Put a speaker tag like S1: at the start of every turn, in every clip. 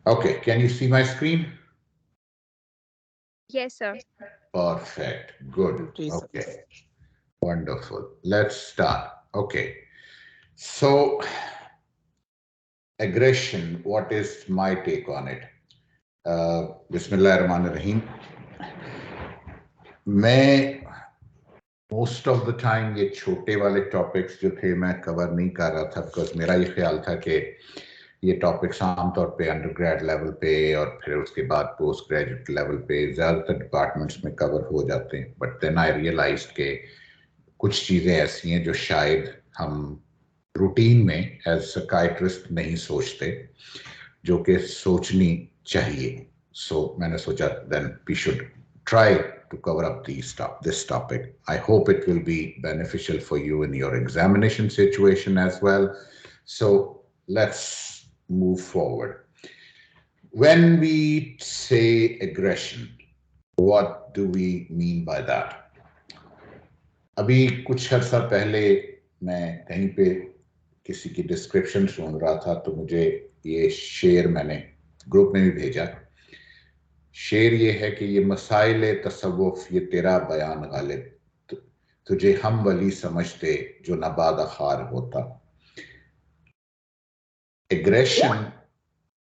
S1: Okay, can you see my screen?
S2: Yes, sir.
S1: Perfect. Good.
S3: जी sir.
S1: Okay. Wonderful. Let's start. Okay. So, aggression, what is my take on it? Bismillahirrahmanirrahim. मैं most of the time ये छोटे वाले topics जो थे मैं cover नहीं कर रहा था, बिकॉज मेरा ये ख्याल था कि ये टॉपिक्स आमतौर पे अंडर ग्रेड लेवल पे और फिर उसके बाद पोस्ट ग्रेजुएट लेवल पे ज़्यादातर डिपार्टमेंट्स में कवर हो जाते हैं. बट देन आई रियलाइज के कुछ चीज़ें ऐसी हैं जो शायद हम रूटीन में एज साइकियाट्रिस्ट नहीं सोचते, जो कि सोचनी चाहिए. सो मैंने सोचा then we should try to cover up this topic. I hope it will be beneficial for you in your examination situation as well. So let's move forward. When we say aggression, what do we mean by that? अभी कुछ अर्सा पहले मैं कहीं पे किसी की description सुन रहा था, तो मुझे ये शेर मैंने ग्रुप में भी भेजा. शेर ये है कि ये मसाइल तसव्वुफ ये तेरा बयान गालिब, तुझे हम वली समझते जो नबादा खार होता. एग्रेशन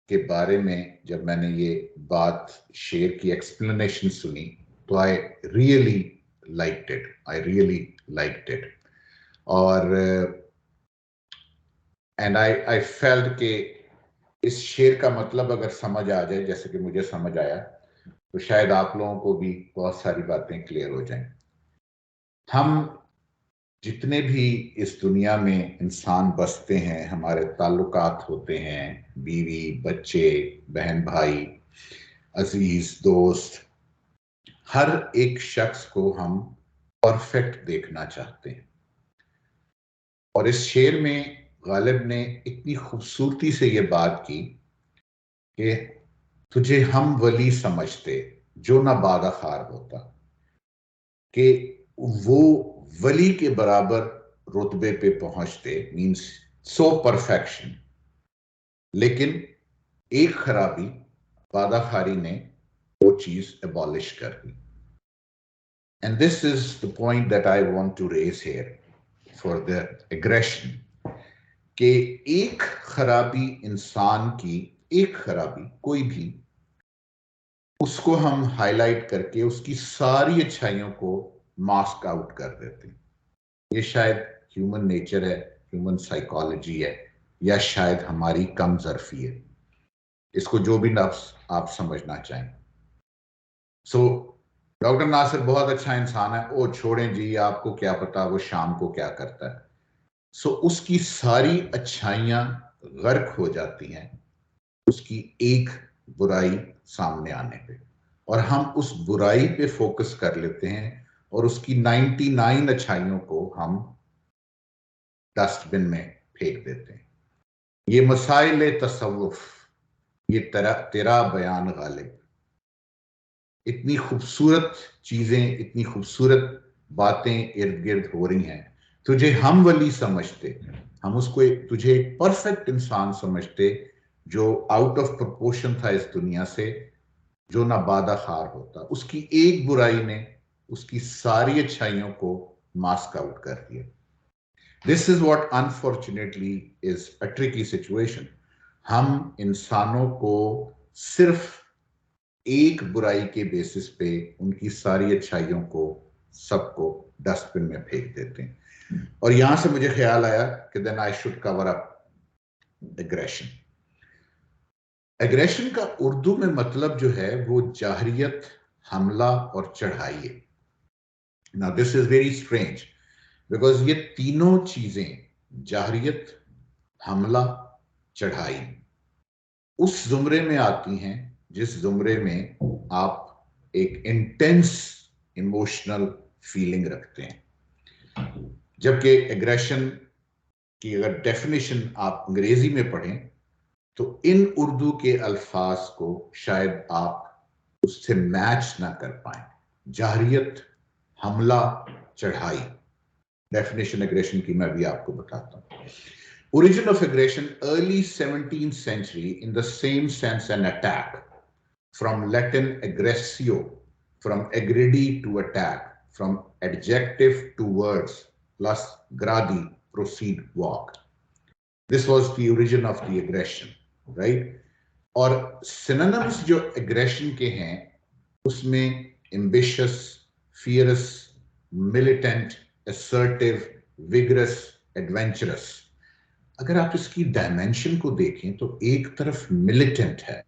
S1: के बारे में जब मैंने ये बात शेर की एक्सप्लेनेशन सुनी तो आई रियली लाइक्ड इट. और एंड आई फेल्ट कि इस शेर का मतलब अगर समझ आ जाए जैसे कि मुझे समझ आया, तो शायद आप लोगों को भी बहुत सारी बातें क्लियर हो जाएं. हम जितने भी इस दुनिया में इंसान बसते हैं, हमारे ताल्लुकात होते हैं, बीवी बच्चे बहन भाई अजीज दोस्त, हर एक शख्स को हम परफेक्ट देखना चाहते हैं. और इस शेर में गालिब ने इतनी खूबसूरती से ये बात की कि तुझे हम वली समझते जो ना बागा खार होता, कि वो वली के बराबर रुतबे पे पहुंचते, मींस सो परफेक्शन. लेकिन एक खराबी बादाखारी ने वो चीज एबॉलिश कर दी. And this is the point that I want to raise here for the aggression, कि एक खराबी इंसान की, एक खराबी कोई भी, उसको हम हाईलाइट करके उसकी सारी अच्छाइयों को मास्क आउट कर देते हैं. ये शायद ह्यूमन नेचर है, ह्यूमन साइकोलॉजी है, या शायद हमारी कम ज़र्फी है. इसको जो भी नफ्स आप समझना चाहें. सो डॉक्टर नासिर बहुत अच्छा इंसान है, ओ छोड़ें जी, आपको क्या पता वो शाम को क्या करता है. सो उसकी सारी अच्छाइयां गर्क हो जाती हैं उसकी एक बुराई सामने आने पे, और हम उस बुराई पे फोकस कर लेते हैं और उसकी 99 अच्छाइयों को हम डस्टबिन में फेंक देते हैं. ये मसाइल तसव्वुफ, ये तेरा बयान गालिब, इतनी खूबसूरत चीजें, इतनी खूबसूरत बातें इर्द गिर्द हो रही हैं. तुझे हम वली समझते, हम उसको तुझे एक परफेक्ट इंसान समझते जो आउट ऑफ प्रोपोर्शन था इस दुनिया से, जो ना बादा खार होता. उसकी एक बुराई ने उसकी सारी अच्छाइयों को मास्क आउट कर दिया. This is what unfortunately is a tricky situation. हम इंसानों को सिर्फ एक बुराई के बेसिस पे उनकी सारी अच्छाइयों को, सबको डस्टबिन में फेंक देते हैं. और यहां से मुझे ख्याल आया कि then I should cover up aggression. Aggression का उर्दू में मतलब जो है वो जाहरियत, हमला और चढ़ाई है. Now this is very strange, because ये तीनों चीजें, जाहरियत, हमला, चढ़ाई, उस जुमरे में आती हैं जिस जुमरे में आप एक इंटेंस इमोशनल फीलिंग रखते हैं. जबकि एग्रेशन की अगर डेफिनेशन आप अंग्रेजी में पढ़ें तो इन उर्दू के अल्फाज को शायद आप उससे मैच ना कर पाए. जाहरियत, हमला, चढ़ाई, डेफिनेशन एग्रेशन की मैं भी आपको बताता हूं. Origin of aggression, early 17th century, in the same sense an attack, from Latin aggressio, from aggredi to attack, from adjective to words, plus gradi, proceed, walk. This was the origin of the aggression, right? और synonyms जो aggression के हैं उसमें ambitious, fierce, militant, assertive, vigorous, adventurous. अगर आप इसकी dimension को देखें तो एक तरफ मिलिटेंट है,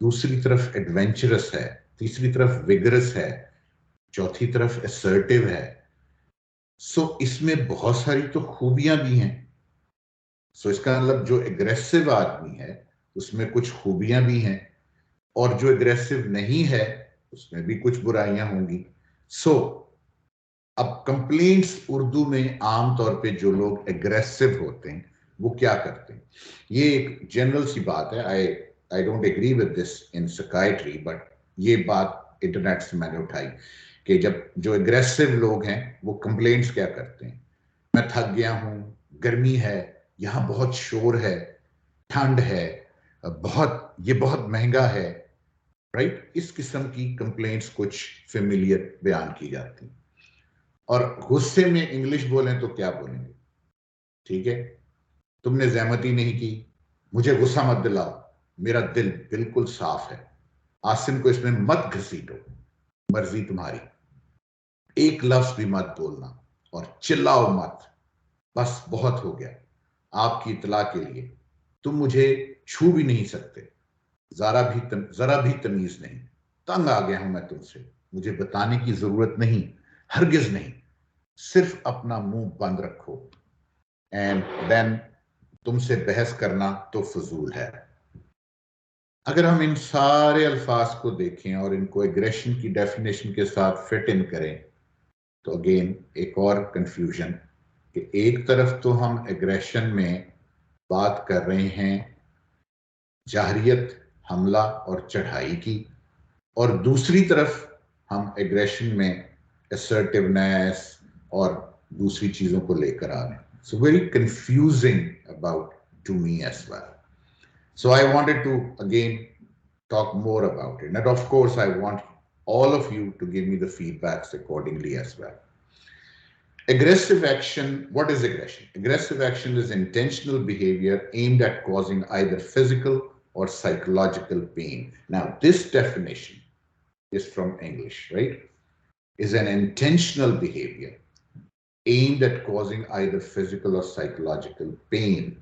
S1: दूसरी तरफ एडवेंचरस है, तीसरी तरफ विगरस है, चौथी तरफ असर्टिव है. सो इसमें बहुत सारी तो खूबियां भी हैं. सो इसका मतलब जो एग्रेसिव आदमी है उसमें कुछ खूबियां भी हैं और जो एग्रेसिव नहीं है उसमें भी कुछ बुराइयां होंगी. सो अब कंप्लेंट्स उर्दू में आमतौर पे जो लोग एग्रेसिव होते हैं वो क्या करते हैं? ये एक जनरल सी बात है. I don't agree with this in psychiatry, but ये बात इंटरनेट से मैंने उठाई कि जब जो एग्रेसिव लोग हैं वो कंप्लेंट्स क्या करते हैं? मैं थक गया हूं, गर्मी है, यहां बहुत शोर है, ठंड है, ये बहुत महंगा है, राइट? इस किस्म की कंप्लेंट्स कुछ फेमिलियर बयान की जाती हैं. और गुस्से में इंग्लिश बोलें तो क्या बोलेंगे? ठीक है, तुमने ज़हमती नहीं की, मुझे गुस्सा मत दिलाओ, मेरा दिल बिल्कुल साफ है, आसिम को इसमें मत घसीटो, मर्जी तुम्हारी, एक लफ्ज भी मत बोलना और चिल्लाओ मत, बस बहुत हो गया. आपकी इतला के लिए, तुम मुझे छू भी नहीं सकते, जरा भी तमीज नहीं, तंग आ गया हूं मैं तुमसे, मुझे बताने की जरूरत नहीं, हरगिज नहीं, सिर्फ अपना मुंह बंद रखो. एंड देन तुमसे बहस करना तो फजूल है. अगर हम इन सारे अल्फाज को देखें और इनको एग्रेशन की डेफिनेशन के साथ फिट इन करें तो अगेन एक और कंफ्यूजन कि एक तरफ तो हम एग्रेशन में बात कर रहे हैं जाहरियत, हमला और चढ़ाई की, और दूसरी तरफ हम एग्रेशन में असर्टिवनेस और दूसरी चीजों को लेकर आ रहे हैं. So very confusing about to me as well. So I wanted to again talk more about it, and of course I want all of you to give me the feedbacks accordingly as well. Aggressive action. What is aggression? Aggressive action is intentional behavior aimed at causing either physical or psychological pain. Now this definition is from English, right? Is an intentional behavior aimed at causing either physical or psychological pain.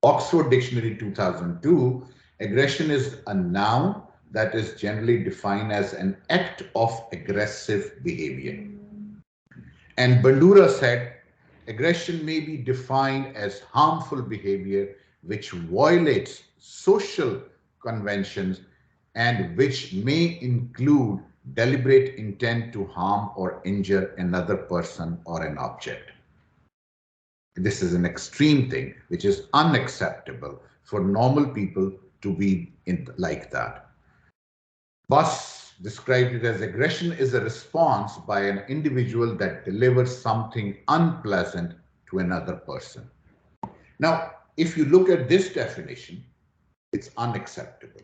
S1: Oxford Dictionary 2002, aggression is a noun that is generally defined as an act of aggressive behavior. And Bandura said, aggression may be defined as harmful behavior which violates social conventions and which may include deliberate intent to harm or injure another person or an object. This is an extreme thing which is unacceptable for normal people to be like that. Bus described it as aggression is a response by an individual that delivers something unpleasant to another person. Now, if you look at this definition, it's unacceptable.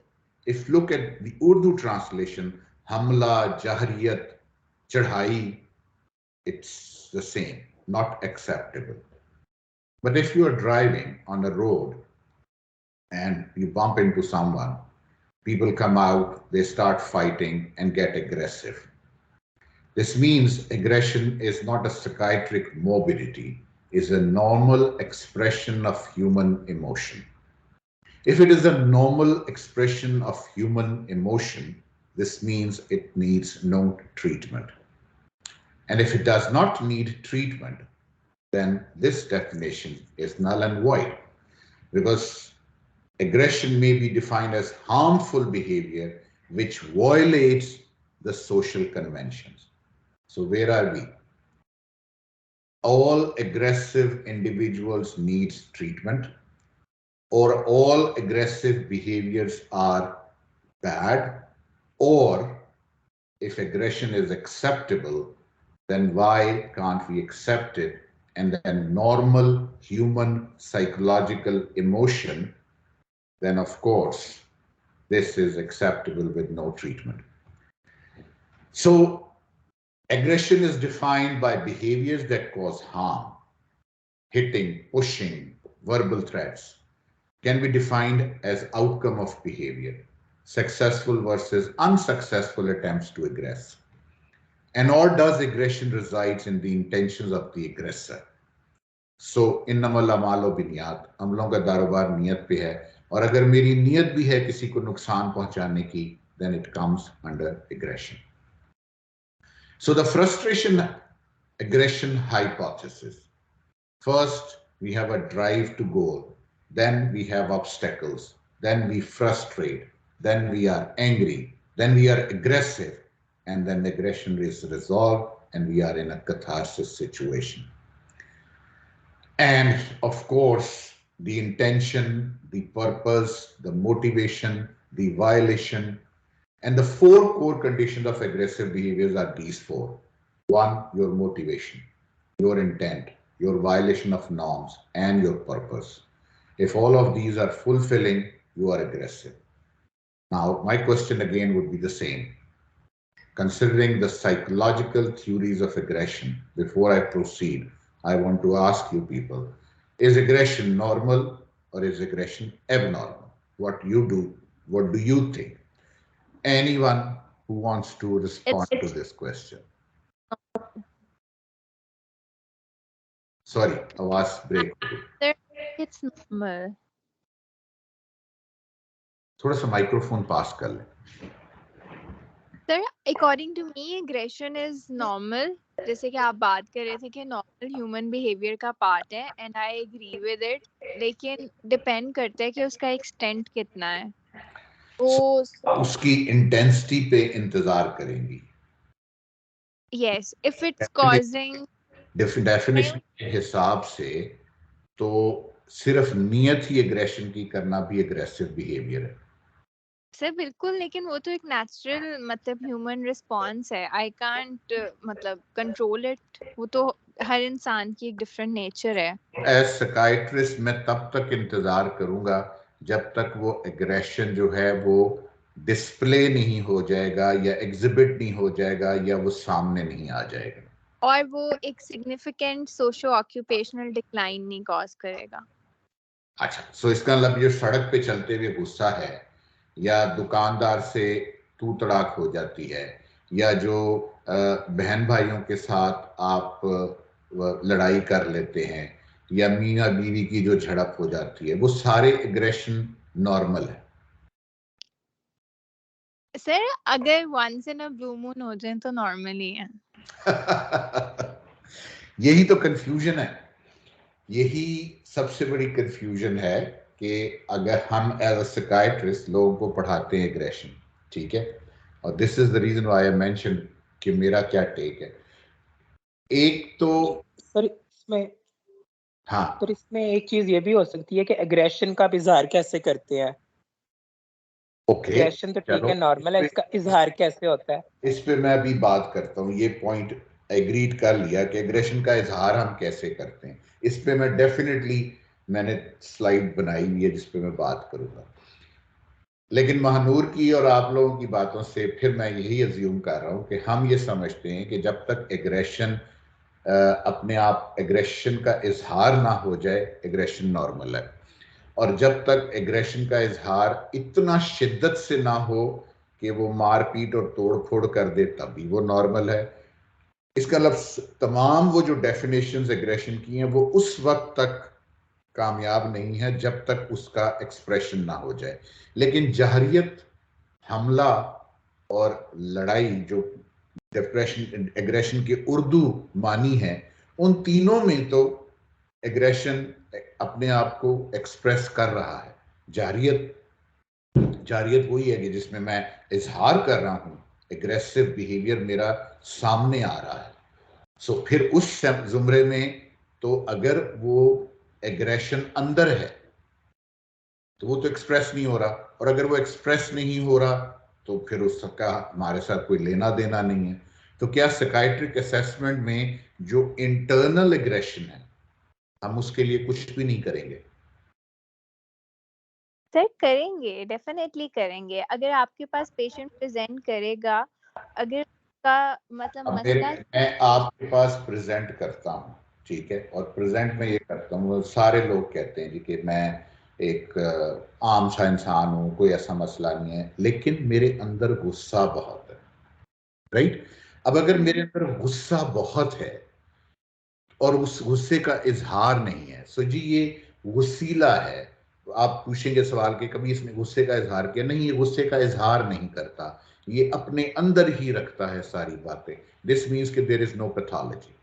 S1: If you look at the Urdu translation, hamla, jahriyat, chadhai, it's the same, not acceptable. But if you are driving on a road and you bump into someone, people come out, they start fighting and get aggressive. This means aggression is not a psychiatric morbidity, it's a normal expression of human emotion. If it is a normal expression of human emotion, this means it needs no treatment. And if it does not need treatment, then this definition is null and void, because aggression may be defined as harmful behavior which violates the social conventions. So where are we? All aggressive individuals need treatment, or all aggressive behaviors are bad, or if aggression is acceptable, then why can't we accept it and then normal human psychological emotion, then of course this is acceptable with no treatment. So aggression is defined by behaviors that cause harm. Hitting, pushing, verbal threats can be defined as outcome of behavior, successful versus unsuccessful attempts to aggress. And or does aggression resides in the intentions of the aggressor. So इन्नमल अमालो बिनियात, अमलों का दारोबार नियत पे है, और अगर मेरी नियत भी है किसी को नुकसान पहुंचाने की, then it comes under aggression. So the frustration aggression hypothesis. First, we have a drive to goal. Then we have obstacles. Then we frustrate. Then we are angry. Then we are aggressive. And then the aggression is resolved and we are in a catharsis situation. And of course, the intention, the purpose, the motivation, the violation, and the four core conditions of aggressive behaviors are these four. One, your motivation, your intent, your violation of norms, and your purpose. If all of these are fulfilling, you are aggressive. Now, my question again would be the same. Considering the psychological theories of aggression, before I proceed, I want to ask you people, is aggression normal or is aggression abnormal? What do you think? Anyone who wants to respond to this question? Sorry, आवाज break.
S2: It's normal.
S1: थोड़ा सा microphone पास कर ले.
S2: Sir, according to me, aggression is normal. जैसे कि आप बात कर रहे थे कि normal human behavior का part है, and I agree with it. लेकिन depend करता है कि उसका extent कितना है.
S1: उसकी intensity पे इंतजार करेंगी.
S2: Yes, if it's causing.
S1: Definition के हिसाब से तो सिर्फ नियत ही aggression की करना भी aggressive behavior है.
S2: सर बिल्कुल, लेकिन वो तो एक नेचुरल मतलब ह्यूमन रिस्पॉन्स है. आई कांट मतलब कंट्रोल इट. वो तो हर इंसान की एक डिफरेंट नेचर है.
S1: एज साइकियाट्रिस्ट मैं तब तक इंतजार करूंगा जब तक वो एग्रेशन जो है वो डिस्प्ले नहीं हो जाएगा या एग्जिबिट नहीं हो जाएगा या वो सामने नहीं आ जाएगा
S2: और वो एक सिग्निफिकेंट सोशो ऑक्यूपेशनल डिक्लाइन नहीं कॉज करेगा.
S1: अच्छा, सो इसका मतलब जो सड़क पे चलते हुए गुस्सा है या दुकानदार से तू तड़ाक हो जाती है या जो बहन भाइयों के साथ आप लड़ाई कर लेते हैं या मियाँ बीवी की जो झड़प हो जाती है, वो सारे एग्रेशन नॉर्मल है.
S2: सर अगर once in a blue moon हो जाए तो नॉर्मल ही है.
S1: यही तो कंफ्यूजन है. यही सबसे बड़ी कंफ्यूजन है कि अगर हम एज अ साइकियाट्रिस्ट लोगों को पढ़ाते हैं एग्रेशन, ठीक है, और this is the reason why I mention कि मेरा क्या टेक है. एक तो
S3: सर इसमें
S1: हाँ,
S3: तो इसमें एक चीज ये भी हो सकती है कि एग्रेशन का इजहार कैसे करते हैं.
S1: ओके,
S3: एग्रेशन तो ठीक है, नॉर्मल है, इसका इजहार कैसे होता है.
S1: इस पे मैं अभी बात करता हूँ. ये पॉइंट एग्रीड कर लिया कि एग्रेशन का इजहार हम कैसे करते हैं. इस पे मैं डेफिनेटली मैंने स्लाइड बनाई हुई है जिस पे मैं बात करूंगा. लेकिन महानूर की और आप लोगों की बातों से फिर मैं यही अज्यूम कर रहा हूं कि हम ये समझते हैं कि जब तक एग्रेशन अपने आप एग्रेशन का इजहार ना हो जाए, एग्रेशन नॉर्मल है. और जब तक एग्रेशन का इजहार इतना शिद्दत से ना हो कि वो मारपीट और तोड़ फोड़ कर दे, तभी वो नॉर्मल है. इसका मतलब तमाम वो जो डेफिनेशंस एग्रेशन की हैं वो उस वक्त तक कामयाब नहीं है जब तक उसका एक्सप्रेशन ना हो जाए. लेकिन जहरियत, हमला और लड़ाई जो डिप्रेशन एग्रेशन के उर्दू मानी है, उन तीनों में तो एग्रेशन अपने आप को एक्सप्रेस कर रहा है. जारियत वही है कि जिसमें मैं इजहार कर रहा हूं, एग्रेसिव बिहेवियर मेरा सामने आ रहा है. सो फिर उस जुमरे में तो अगर वो एग्रेशन अंदर है तो वो तो एक्सप्रेस नहीं हो रहा, और अगर वो एक्सप्रेस नहीं हो रहा तो फिर उसका हमारे साथ कोई लेना देना नहीं है. तो क्या साइकियाट्रिक असेसमेंट में जो इंटरनल एग्रेशन है हम उसके लिए कुछ भी नहीं करेंगे।
S2: सर करेंगे, डेफिनेटली करेंगे। अगर आपके पास पेशेंट प्रेजेंट करेगा, अगर का मतलब
S1: अब
S2: मसला
S1: मैं आपके पास प्रेजेंट करता हूँ, ठीक है, और प्रेजेंट में ये करता हूँ, सारे लोग कहते हैं जी कि मैं एक आम सा इंसान हूँ, कोई ऐसा मसला नहीं है, लेकिन मेरे अंदर गुस्सा बहुत है, राइट। अब अगर मेरे अंदर गुस्सा बहुत है और उस गुस्से का इजहार नहीं है, सो जी ये गुस्सीला है, तो आप पूछेंगे सवाल कि कभी इसने गुस्से का इजहार किया? नहीं, ये गुस्से का इजहार नहीं करता, ये अपने अंदर ही रखता है सारी बातें। दिस मीन्स कि देयर इज नो पैथोलॉजी।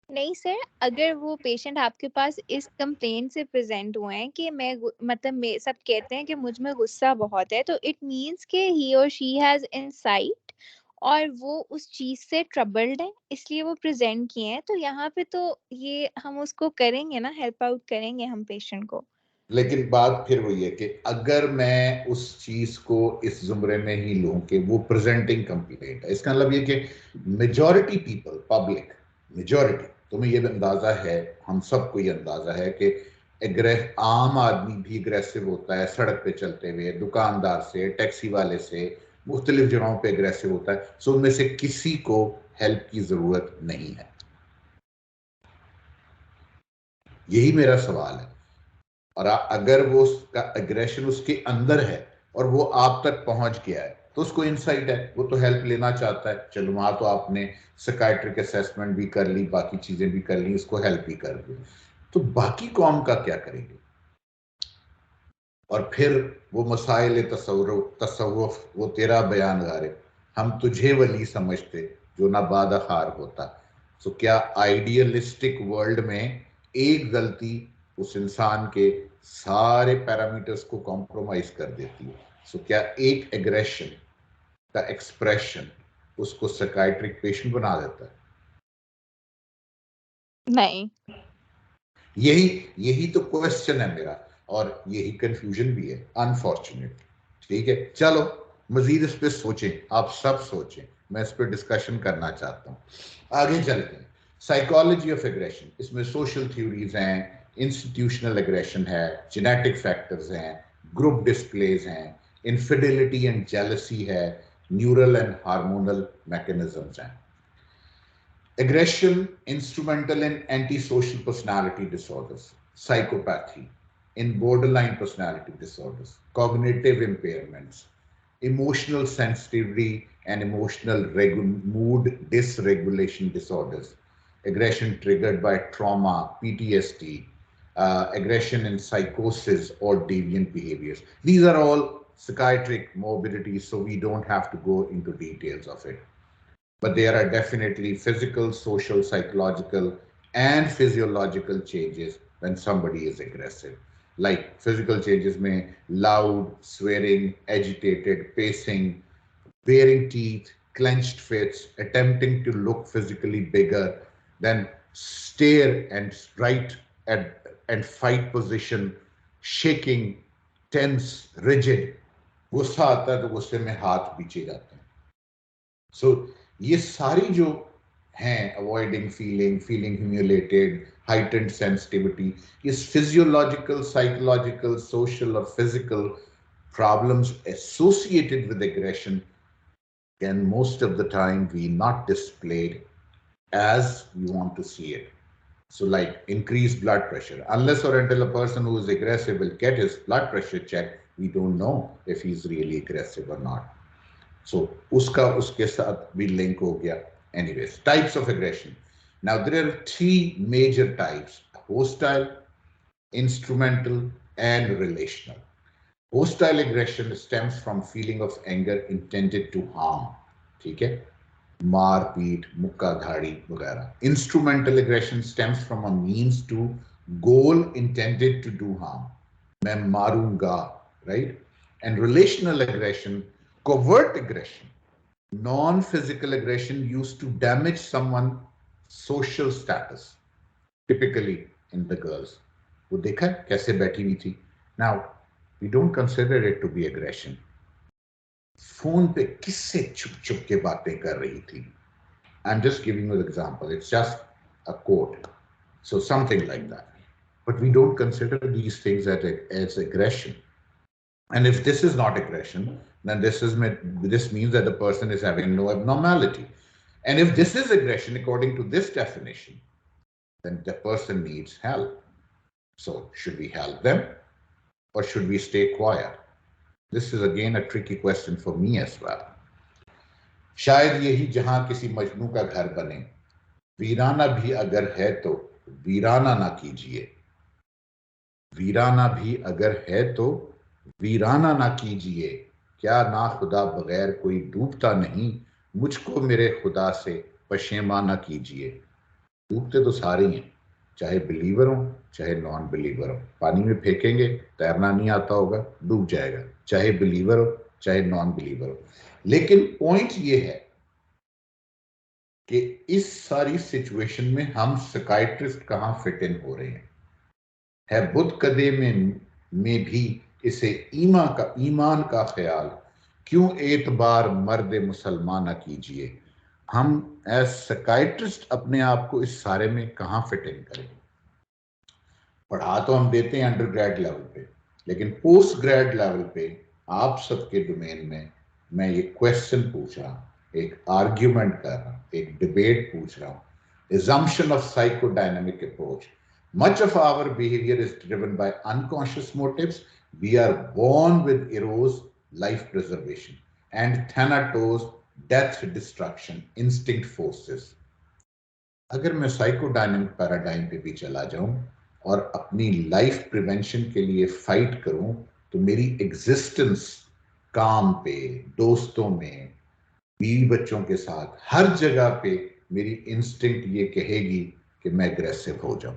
S2: नहीं सर, अगर वो पेशेंट आपके पास इस कंप्लेंट से प्रेजेंट हुए हैं कि मतलब सब कहते हैं कि मुझ में गुस्सा बहुत है, तो इट मींस कि ही और शी हैज इनसाइट और वो उस चीज से ट्रबल्ड है, इसलिए वो प्रेजेंट किए हैं। तो यहाँ पे तो ये हम उसको करेंगे ना, हेल्प आउट करेंगे हम पेशेंट को।
S1: लेकिन बात फिर वही है कि अगर मैं उस चीज को इस जुमरे में ही लूं कि वो प्रेजेंटिंग कंप्लेंट है, इसका मतलब ये कि मेजॉरिटी पीपल, पब्लिक मेजॉरिटी, तुम्हें ये अंदाजा है, हम सबको ये अंदाजा है कि आम आदमी भी अग्रेसिव होता है, सड़क पे चलते हुए, दुकानदार से, टैक्सी वाले से, मुख्तलिफ जगहों पे अग्रेसिव होता है। सो उनमें से किसी को हेल्प की जरूरत नहीं है, यही मेरा सवाल है। और अगर वो उसका एग्रेशन उसके अंदर है और वो आप तक पहुंच गया है, तो उसको इनसाइट है, वो तो हेल्प लेना चाहता है। चलो वहां तो आपने साइकाइट्रिक असेसमेंट भी कर ली, बाकी चीजें भी कर ली, उसको हेल्प भी कर दी, तो बाकी कौम का क्या करेंगे? और फिर वो मसाइल तसव्वुफ, वो तेरा बयान गारे, हम तुझे वली समझते जो ना बादखार होता। सो क्या आइडियलिस्टिक वर्ल्ड में एक गलती उस इंसान के सारे पैरामीटर्स को कॉम्प्रोमाइज कर देती है? सो क्या एक एग्रेशन का एक्सप्रेशन उसको साइकाइट्रिक पेशेंट बना देता है?
S2: नहीं।
S1: यही यही तो क्वेश्चन है मेरा, और यही कंफ्यूजन भी है, अनफॉर्चुनेट। ठीक है, चलो मजीद इस पे सोचें, आप सब सोचें, मैं इस पर डिस्कशन करना चाहता हूँ। आगे चलते हैं। साइकोलॉजी ऑफ एग्रेशन, इसमें सोशल थ्योरीज हैं, इंस्टीट्यूशनल एग्रेशन है, जेनेटिक फैक्टर्स हैं, ग्रुप डिस्प्लेज हैं, इनफिडेलिटी एंड जेलसी है, न्यूरल एंड हार्मोनल मैकेनिज्म्स हैं। Aggression instrumental in antisocial personality disorders, psychopathy, in borderline personality disorders, cognitive impairments, emotional sensitivity and emotional mood dysregulation disorders, aggression triggered by trauma, PTSD, aggression in psychosis or deviant behaviors. These are all psychiatric morbidities, so we don't have to go into details of it. But there are definitely physical, social, psychological, and physiological changes when somebody is aggressive. Like physical changes may loud, swearing, agitated, pacing, baring teeth, clenched fists, attempting to look physically bigger, then stare and right and fight position, shaking, tense, rigid. गुस्सा आता है तो गुस्से में हाथ पीछे जाते हैं। सो ये सारी जो हैं, avoiding feeling, feeling humiliated, heightened sensitivity, is physiological, psychological, social, or physical problems associated with aggression can most of the time be not displayed as we want to see it. So, like increased blood pressure, unless or until a person who is aggressive will get his blood pressure checked, we don't know if he's really aggressive or not. So uska uske saath bhi link ho gaya. Anyways, types of aggression. Now there are three major types: hostile, instrumental, and relational. Hostile aggression stems from feeling of anger intended to harm. ठीक है, मार पीट, मुक्का धाड़ी वगैरह. Instrumental aggression stems from a means to goal intended to do harm. मैं मारूंगा, right? And relational aggression, covert aggression, non-physical aggression used to damage someone's social status, typically in the girls. वो देखा कैसे बैठी हुई थी. Now, we don't consider it to be aggression. Phone पे किससे छुप छुप के बातें कर रही थी, I'm just giving you the example. It's just a quote. So something like that. But we don't consider these things as aggression. And if this is not aggression, then this means that the person is having no abnormality. And if this is aggression, according to this definition, then the person needs help. So should we help them or should we stay quiet? This is again a tricky question for me as well. शायद यही जहां किसी मजनू का घर बने, वीराना भी अगर है तो वीराना ना कीजिए, वीराना भी अगर है तो वीराना ना कीजिए, क्या ना खुदा बगैर कोई डूबता नहीं, मुझको मेरे खुदा से पशेमा ना कीजिए। डूबते तो सारे ही हैं, चाहे बिलीवर हो चाहे नॉन बिलीवर हो। पानी में फेंकेंगे, तैरना नहीं आता होगा, डूब जाएगा, चाहे बिलीवर हो चाहे नॉन बिलीवर हो। लेकिन पॉइंट ये है कि इस सारी सिचुएशन में हम साइकियाट्रिस्ट कहां फिट इन हो रहे हैं। है बुत कदे में भी इसे ईमान का ख्याल, क्यों एतबार मर्द मुसलमान न कीजिए। हम एज साइकियाट्रिस्ट अपने आप को इस सारे में कहां फिट इन करें। पढ़ा तो हम देते हैं अंडर ग्रेड लेवल पे, लेकिन पोस्ट ग्रेड लेवल पे आप सबके डोमेन में मैं ये क्वेश्चन पूछ रहा हूं, एक आर्ग्यूमेंट कर रहा हूं, एक डिबेट पूछ रहा हूं। assumption of psychodynamic approach. Much of our behavior is driven by unconscious motives. We are born with eros, life preservation, and thanatos, death, destruction, instinct forces. अगर मैं साइकोडायनामिक पैराडाइम पे भी चला जाऊं और अपनी लाइफ प्रिवेंशन के लिए फाइट करूं, तो मेरी एग्जिस्टेंस काम पे, दोस्तों में, बीवी बच्चों के साथ, हर जगह पे मेरी इंस्टिंक्ट ये कहेगी कि मैं एग्रेसिव हो जाऊं,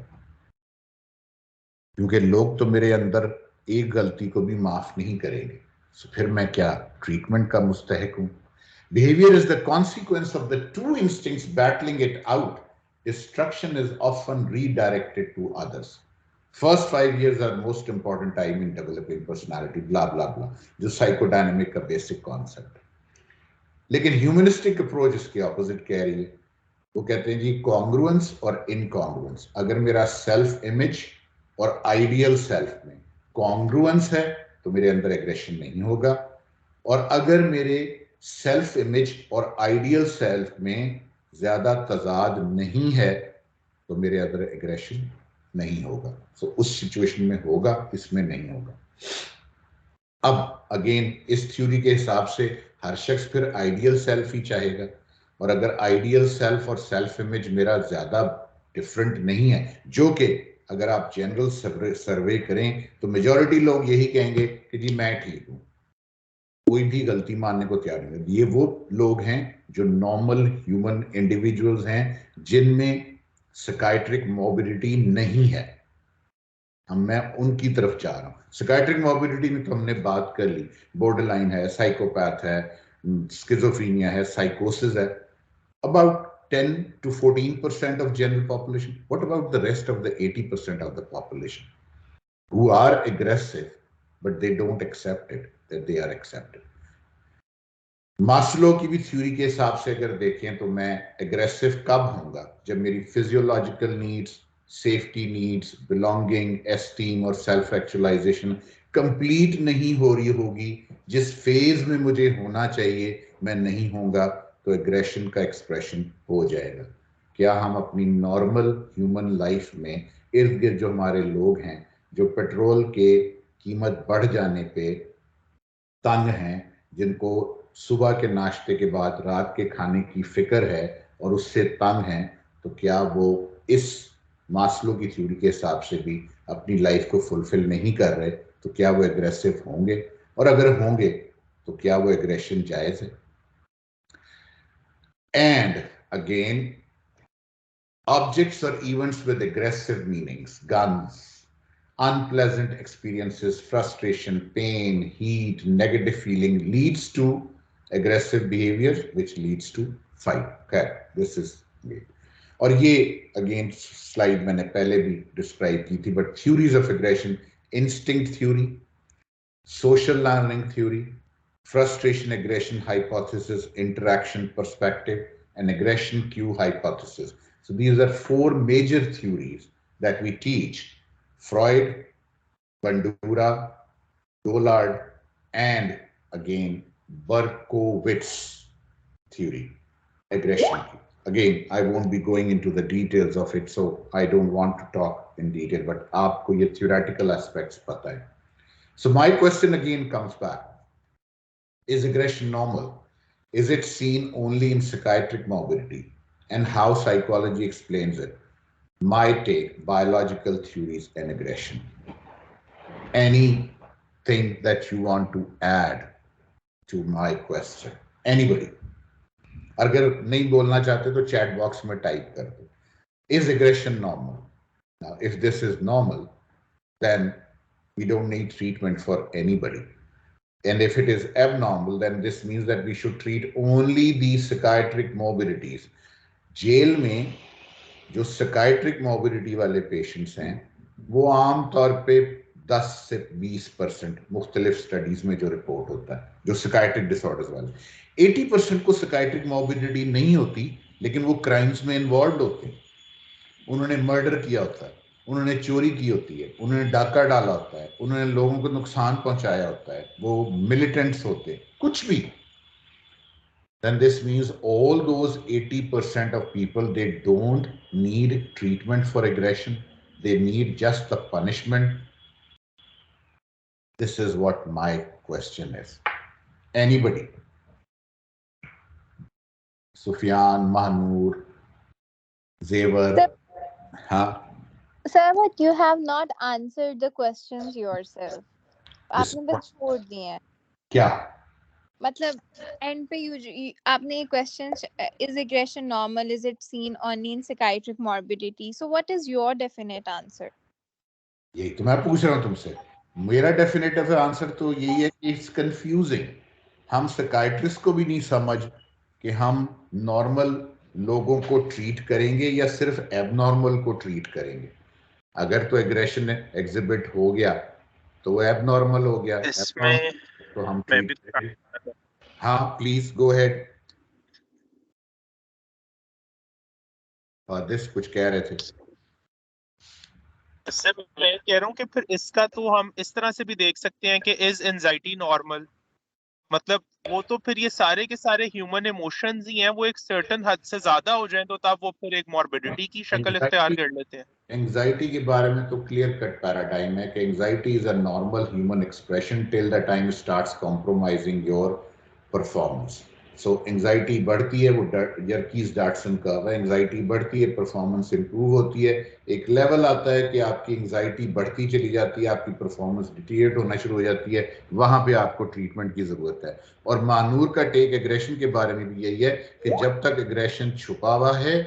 S1: क्योंकि लोग तो मेरे अंदर एक गलती को भी माफ नहीं करेंगे। तो फिर मैं क्या ट्रीटमेंट का मुस्तहिक हूं? Behavior is the consequence of the two instincts battling it out. Destruction is often redirected to others. First 5 years are most important time in developing personality, blah blah blah, जो साइकोडायनामिक का basic concept. लेकिन humanistic approach इसके opposite कह रही है। वो कहते हैं जी कॉन्ग्रुएंस और इनकॉन्ग्रुएंस। अगर मेरा सेल्फ इमेज और आइडियल सेल्फ में कॉन्ग्रुएंस है तो मेरे अंदर एग्रेशन नहीं होगा, और अगर मेरे सेल्फ इमेज और आइडियल सेल्फ में ज्यादा तजाद नहीं है तो मेरे अंदर एग्रेशन नहीं होगा। सो उस सिचुएशन में होगा, इसमें नहीं होगा। अब अगेन इस थ्योरी के हिसाब से हर शख्स फिर आइडियल सेल्फ ही चाहेगा, और अगर आइडियल सेल्फ और सेल्फ इमेज मेरा ज्यादा डिफरेंट नहीं है, जो कि अगर आप जनरल सर्वे करें तो मेजॉरिटी लोग यही कहेंगे कि जी मैं ठीक हूं, कोई भी गलती मानने को तैयार नहीं है। ये वो लोग हैं जो नॉर्मल ह्यूमन इंडिविजुअल्स हैं, जिनमें साइकियाट्रिक मॉर्बिडिटी नहीं है। मैं उनकी तरफ जा रहा हूं। साइकियाट्रिक मॉर्बिडिटी में तो हमने बात कर ली, बॉर्डरलाइन है, साइकोपैथ है, स्किज़ोफ्रेनिया है, साइकोसिस है। About 10 to 14% of general population. What about the rest of the 80% of the population who are aggressive, but they don't accept it, that they are accepted? Maslow की भी थ्योरी के हिसाब से अगर देखें तो मैं एग्रेसिव कब होऊंगा? जब मेरी physiological needs, safety needs, belonging, esteem और सेल्फ एक्चुअलाइजेशन कंप्लीट नहीं हो रही होगी, जिस फेज में मुझे होना चाहिए मैं नहीं होऊंगा, तो एग्रेशन का एक्सप्रेशन हो जाएगा। क्या हम अपनी नॉर्मल ह्यूमन लाइफ में इर्द गिर्द जो हमारे लोग हैं, जो पेट्रोल के कीमत बढ़ जाने पे तंग हैं, जिनको सुबह के नाश्ते के बाद रात के खाने की फिक्र है और उससे तंग हैं, तो क्या वो इस मास्लो की थ्योरी के हिसाब से भी अपनी लाइफ को फुलफिल नहीं कर रहे? तो क्या वो एग्रेसिव होंगे? और अगर होंगे तो क्या वो एग्रेशन जायज है? And again, objects or events with aggressive meanings, guns, unpleasant experiences, frustration, pain, heat, negative feeling leads to aggressive behavior, which leads to fight. Okay, this is it. और ये अगेन स्लाइड मैंने पहले भी describe की थी, but theories of aggression, instinct theory, social learning theory, frustration aggression hypothesis, interaction perspective, and aggression Q hypothesis. So these are four major theories that we teach: Freud, Bandura, Dollard, and again Berkowitz theory, aggression. Again, I won't be going into the details of it, so I don't want to talk in detail, but आपको ये theoretical aspects पता है. So my question again comes back. Is aggression normal? Is it seen only in psychiatric morbidity? And how psychology explains it? My take, biological theories and aggression. Anything that you want to add to my question? Anybody? अगर नहीं बोलना चाहते तो chat box में type कर दो. Is aggression normal? Now, if this is normal, then we don't need treatment for anybody. And if it is abnormal, then this means that we should treat only these psychiatric morbidities. Jail में जो psychiatric morbidity वाले patients हैं, वो आम तौर पे 10 से 20% मुख्तलिफ स्टडीज में जो रिपोर्ट होता है, जो psychiatric disorders वाले, 80% को psychiatric morbidity नहीं होती, लेकिन वो crimes में involved होते हैं. उन्होंने मर्डर किया होता है, उन्होंने चोरी की होती है, उन्होंने डाका डाला होता है, उन्होंने लोगों को नुकसान पहुंचाया होता है, वो मिलिटेंट्स होते हैं, कुछ भी. Then this means all those 80% of people, they don't need treatment for aggression. They need just the punishment. This is what my question is. Anybody? Sufyan, Mahnoor, Zevar, huh?
S2: Sir, but you have not answered the questions yourself.
S1: This-
S2: आपने बस छोड़ दिए हैं.
S1: क्या?
S2: मतलब and पे आपने ये question, is aggression normal, is it seen only in psychiatric morbidity, so what is your definite answer?
S1: यही तो मैं पूछ रहा हूं तुमसे. मेरा डेफिनेटिव आंसर तो यही है कि इट्स कंफ्यूजिंग. हम साइकियाट्रिस्ट को भी नहीं समझ कि हम नॉर्मल लोगों को ट्रीट करेंगे या सिर्फ एबनॉर्मल को ट्रीट करेंगे. अगर तो एग्रेशन एग्जिबिट हो गया तो वो एबनॉर्मल हो गया.
S4: इसमें
S1: तो हम
S4: मैं
S1: ट्रीट
S4: भी
S1: करेंगे. हाँ, प्लीज गो अहेड. और दिस कुछ कह रहे थे.
S4: इससे मैं कह रहा हूँ कि फिर इसका तो हम इस तरह से भी देख सकते हैं कि इज एंजाइटी नॉर्मल, मतलब वो तो फिर ये सारे के सारे ह्यूमन इमोशंस ही हैं, वो एक सर्टेन हद से ज्यादा हो जाएं तो तब वो फिर एक मॉर्बिडिटी की शक्ल इख्तियार कर लेते हैं.
S1: एंजाइटी के बारे में तो क्लियर कट पैराडाइम है कि anxiety is a normal human expression till the time starts compromising your performance. So anxiety बढ़ती है, वो यर्कीज डाटसन कर्व है. एंजाइटी बढ़ती है, परफॉर्मेंस इंप्रूव होती है. एक लेवल आता है कि आपकी एंजाइटी बढ़ती चली जाती है, आपकी परफॉर्मेंस डिटीरिएट होना शुरू हो जाती है. वहां पे आपको ट्रीटमेंट की जरूरत है. और मानूर का टेक एग्रेशन के बारे में भी यही है कि जब तक एग्रेशन छुपा हुआ है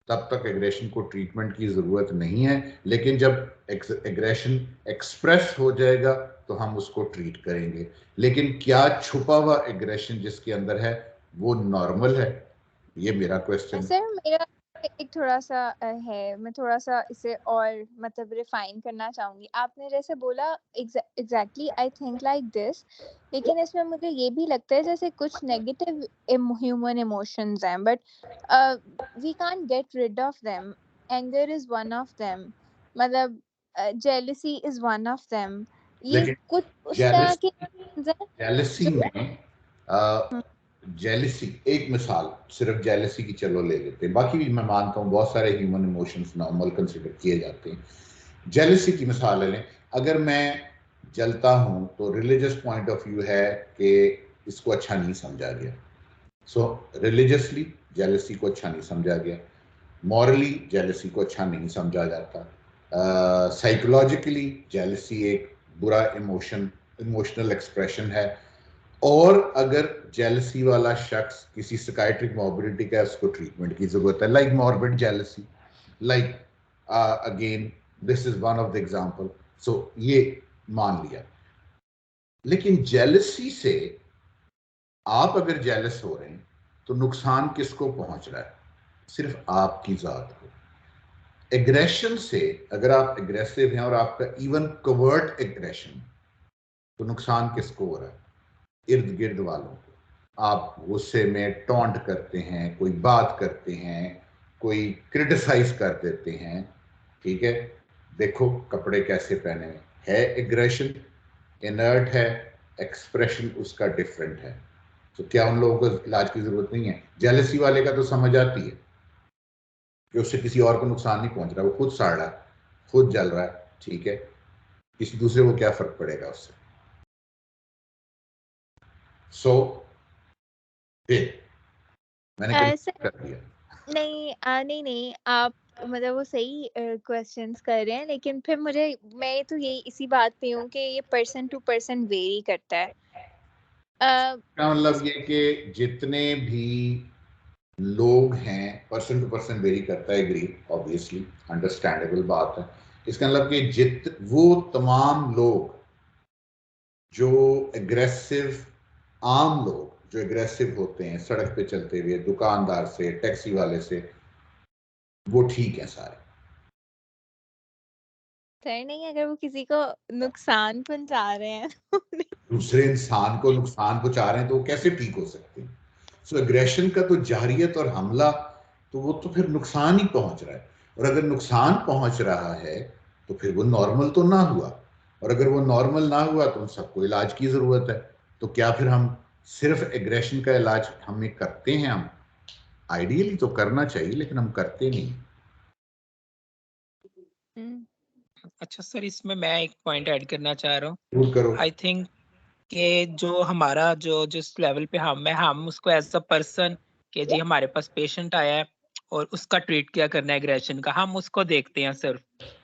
S1: तब तक एग्रेशन को ट्रीटमेंट की जरूरत नहीं है. लेकिन जब एग्रेशन एक्सप्रेस हो जाएगा तो हम उसको ट्रीट करेंगे. लेकिन क्या छुपा हुआ एग्रेशन जिसके अंदर है वो नॉर्मल है? ये मेरा क्वेश्चन.
S2: सर मेरा एक थोड़ा सा है, मैं थोड़ा सा इसे और मतलब रिफाइन करना चाहूंगी. आपने जैसे बोला exactly I think like this, लेकिन इसमें मुझे ये भी लगता है जैसे कुछ नेगेटिव ह्यूमन इमोशंस हैं, but we can't get rid of them. Anger is one of them, मतलब jealousy is one of them. ये
S1: लेकिन
S2: कुछ उस तरह के
S1: जेलसी में जेलसी एक मिसाल सिर्फ जेलसी की चलो ले लेते हैं. बाकी भी मैं मानता हूँ बहुत सारे ह्यूमन इमोशंस नॉर्मल कंसिडर किए जाते हैं. जेलसी की मिसाल ले लें. अगर मैं जलता हूं तो रिलीजियस पॉइंट ऑफ व्यू है कि इसको अच्छा नहीं समझा गया. सो रिलीजियसली जेलसी को अच्छा नहीं समझा गया. मॉरली जेलसी को अच्छा नहीं समझा जाता. साइकोलॉजिकली जेलसी एक बुरा इमोशनल एक्सप्रेशन है. और अगर जेलसी वाला शख्स किसी साइकियाट्रिक मॉर्बिडिटी का, उसको ट्रीटमेंट की जरूरत है, like morbid jealousy, like again this is one of the example. So ये मान लिया. लेकिन जेलसी से आप अगर जेलस हो रहे हैं तो नुकसान किसको पहुंच रहा है? सिर्फ आपकी जात को. एग्रेशन से अगर आप एग्रेसिव हैं और आपका इवन कवर्ट एग्रेशन, तो नुकसान किसको हो रहा है? इर्द गिर्द वालों को. आप गुस्से में टॉन्ट करते हैं, कोई बात करते हैं, कोई क्रिटिसाइज कर देते हैं, ठीक है, देखो कपड़े कैसे पहने है, एग्रेशन इनर्ट है, एक्सप्रेशन उसका डिफरेंट है। तो क्या उन लोगों को इलाज की जरूरत नहीं है? जेलसी वाले का तो समझ आती है कि उससे किसी और को नुकसान नहीं पहुंच रहा, वो खुद साड़ रहा है, खुद जल रहा है, ठीक है, किसी दूसरे को क्या फर्क पड़ेगा उससे। सो मैंने
S2: ऐसे
S1: कर दिया।
S2: नहीं नहीं नहीं, आप मतलब वो सही क्वेश्चंस कर रहे हैं, लेकिन फिर मैं तो यही इसी बात पे हूँ कि ये पर्सन टू पर्सन वेरी करता है।
S1: क्या मतलब ये कि जितने भी लोग हैं, पर्सन टू पर्सन वेरी करता है, एग्री, ऑब्वियसली अंडरस्टैंडेबल बात है। इसका मतलब कि वो तमाम लोग जो एग्रेसिव, आम लोग जो एग्रेसिव होते हैं सड़क पे चलते हुए, दुकानदार से, टैक्सी वाले से, वो ठीक है सारे।
S2: सर नहीं, अगर वो किसी को नुकसान पहुंचा रहे हैं
S1: दूसरे इंसान को नुकसान पहुंचा रहे हैं तो वो कैसे ठीक हो सकते हैं? सो एग्रेशन का तो जारियत और हमला, तो वो तो फिर नुकसान ही पहुंच रहा है। और अगर नुकसान पहुंच रहा है तो फिर वो नॉर्मल तो ना हुआ, और अगर वो नॉर्मल ना हुआ तो उन सबको इलाज की जरूरत है। तो क्या फिर हम सिर्फ एग्रेशन का इलाज हमें करते हैं? हम आइडियली तो करना चाहिए, लेकिन हम करते नहीं।
S3: अच्छा सर, इसमें मैं एक पॉइंट ऐड करना चाह रहा हूँ।
S1: जरूर करो।
S3: आई थिंक कि जो हमारा जो जिस लेवल पे हम उसको एज अ पर्सन, कि जी हमारे पास पेशेंट आया है और उसका ट्रीट क्या करना है एग्रेशन का, हम उसको देखते हैं सिर्फ।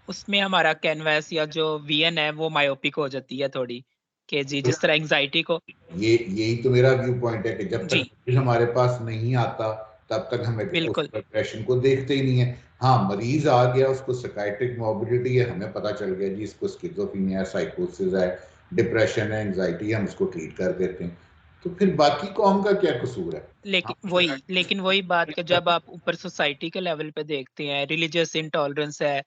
S3: उसमें हमारा कैनवास या जो वीएन है वो मायोपिक हो जाती है थोड़ी, कि जी जिस तरह एंजाइटी को।
S1: यही तो मेरा व्यू पॉइंट है कि जब
S3: जी
S1: तक हमारे पास नहीं आता तब तक हम उस
S3: बिल्कुल
S1: डिप्रेशन को देखते ही नहीं है। हाँ, मरीज आ गया, उसको साइकियाट्रिक मॉर्बिडिटी है, हमें पता चल गया जी इसको स्किज़ोफ्रेनिया है, साइकोसिस है, डिप्रेशन है, एंजाइटी है, हम उसको ट्रीट कर देते हैं। तो फिर बाकी कौम का क्या कसूर है?
S3: लेकिन वही बात कि जब आप ऊपर सोसाइटी के लेवल पे देखते हैं, रिलीजियस इंटॉलरेंस है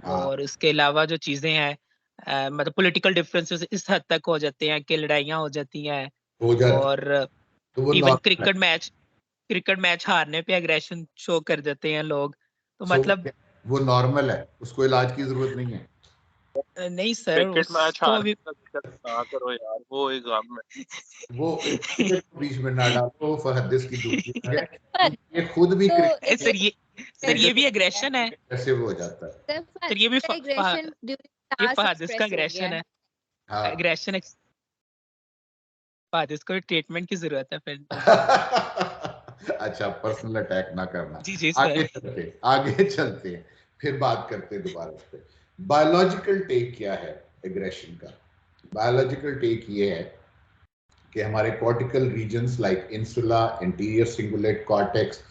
S1: हाँ,
S3: और इसके अलावा जो चीजें हैं, मतलब पॉलिटिकल डिफरेंसेस इस हद तक हो जाते हैं कि लड़ाइयाँ हो जाती हैं।
S1: हो जाती,
S3: और
S1: तो वो
S3: इवन
S1: नॉर्मल है।
S3: क्रिकेट मैच हारने पे एग्रेशन शो कर देते हैं लोग। तो
S1: सो
S3: मतलब
S1: वो नॉर्मल है, उसको इलाज की जरूरत नहीं है।
S3: नहीं सर,
S4: क्रिकेट मैच
S3: उसको भी
S4: हारने का जिक्र ना करो यार, वो एक गम है।
S1: वो बीच में ना डालो, वो फहदिस की डूबी आ गया, ये खुद भी
S2: तो
S3: ए,
S2: इसलिए
S3: सर ये भी एग्रेशन है।
S1: कैसे वो हो जाता है।
S3: सर ये भी
S2: एग्रेशन ड्यूरिंग
S3: ये
S2: टास्क
S3: फहादिस का
S2: एक्सप्रेस हो गया
S3: एग्रेशन
S2: है।
S3: है।
S1: हाँ।
S3: एग्रेशन फहादिस को ट्रीटमेंट की जरूरत है फिर तो।
S1: अच्छा, पर्सनल अटैक ना करना।
S3: जी जी सर।
S1: आगे चलते हैं, फिर बात करते हैं दोबारा इस पे। बायोलॉजिकल टेक क्या है एग्रेशन का? बायोलॉजिकल टेक ये है कि हमारे cortical regions like insula, anterior cingulate cortex,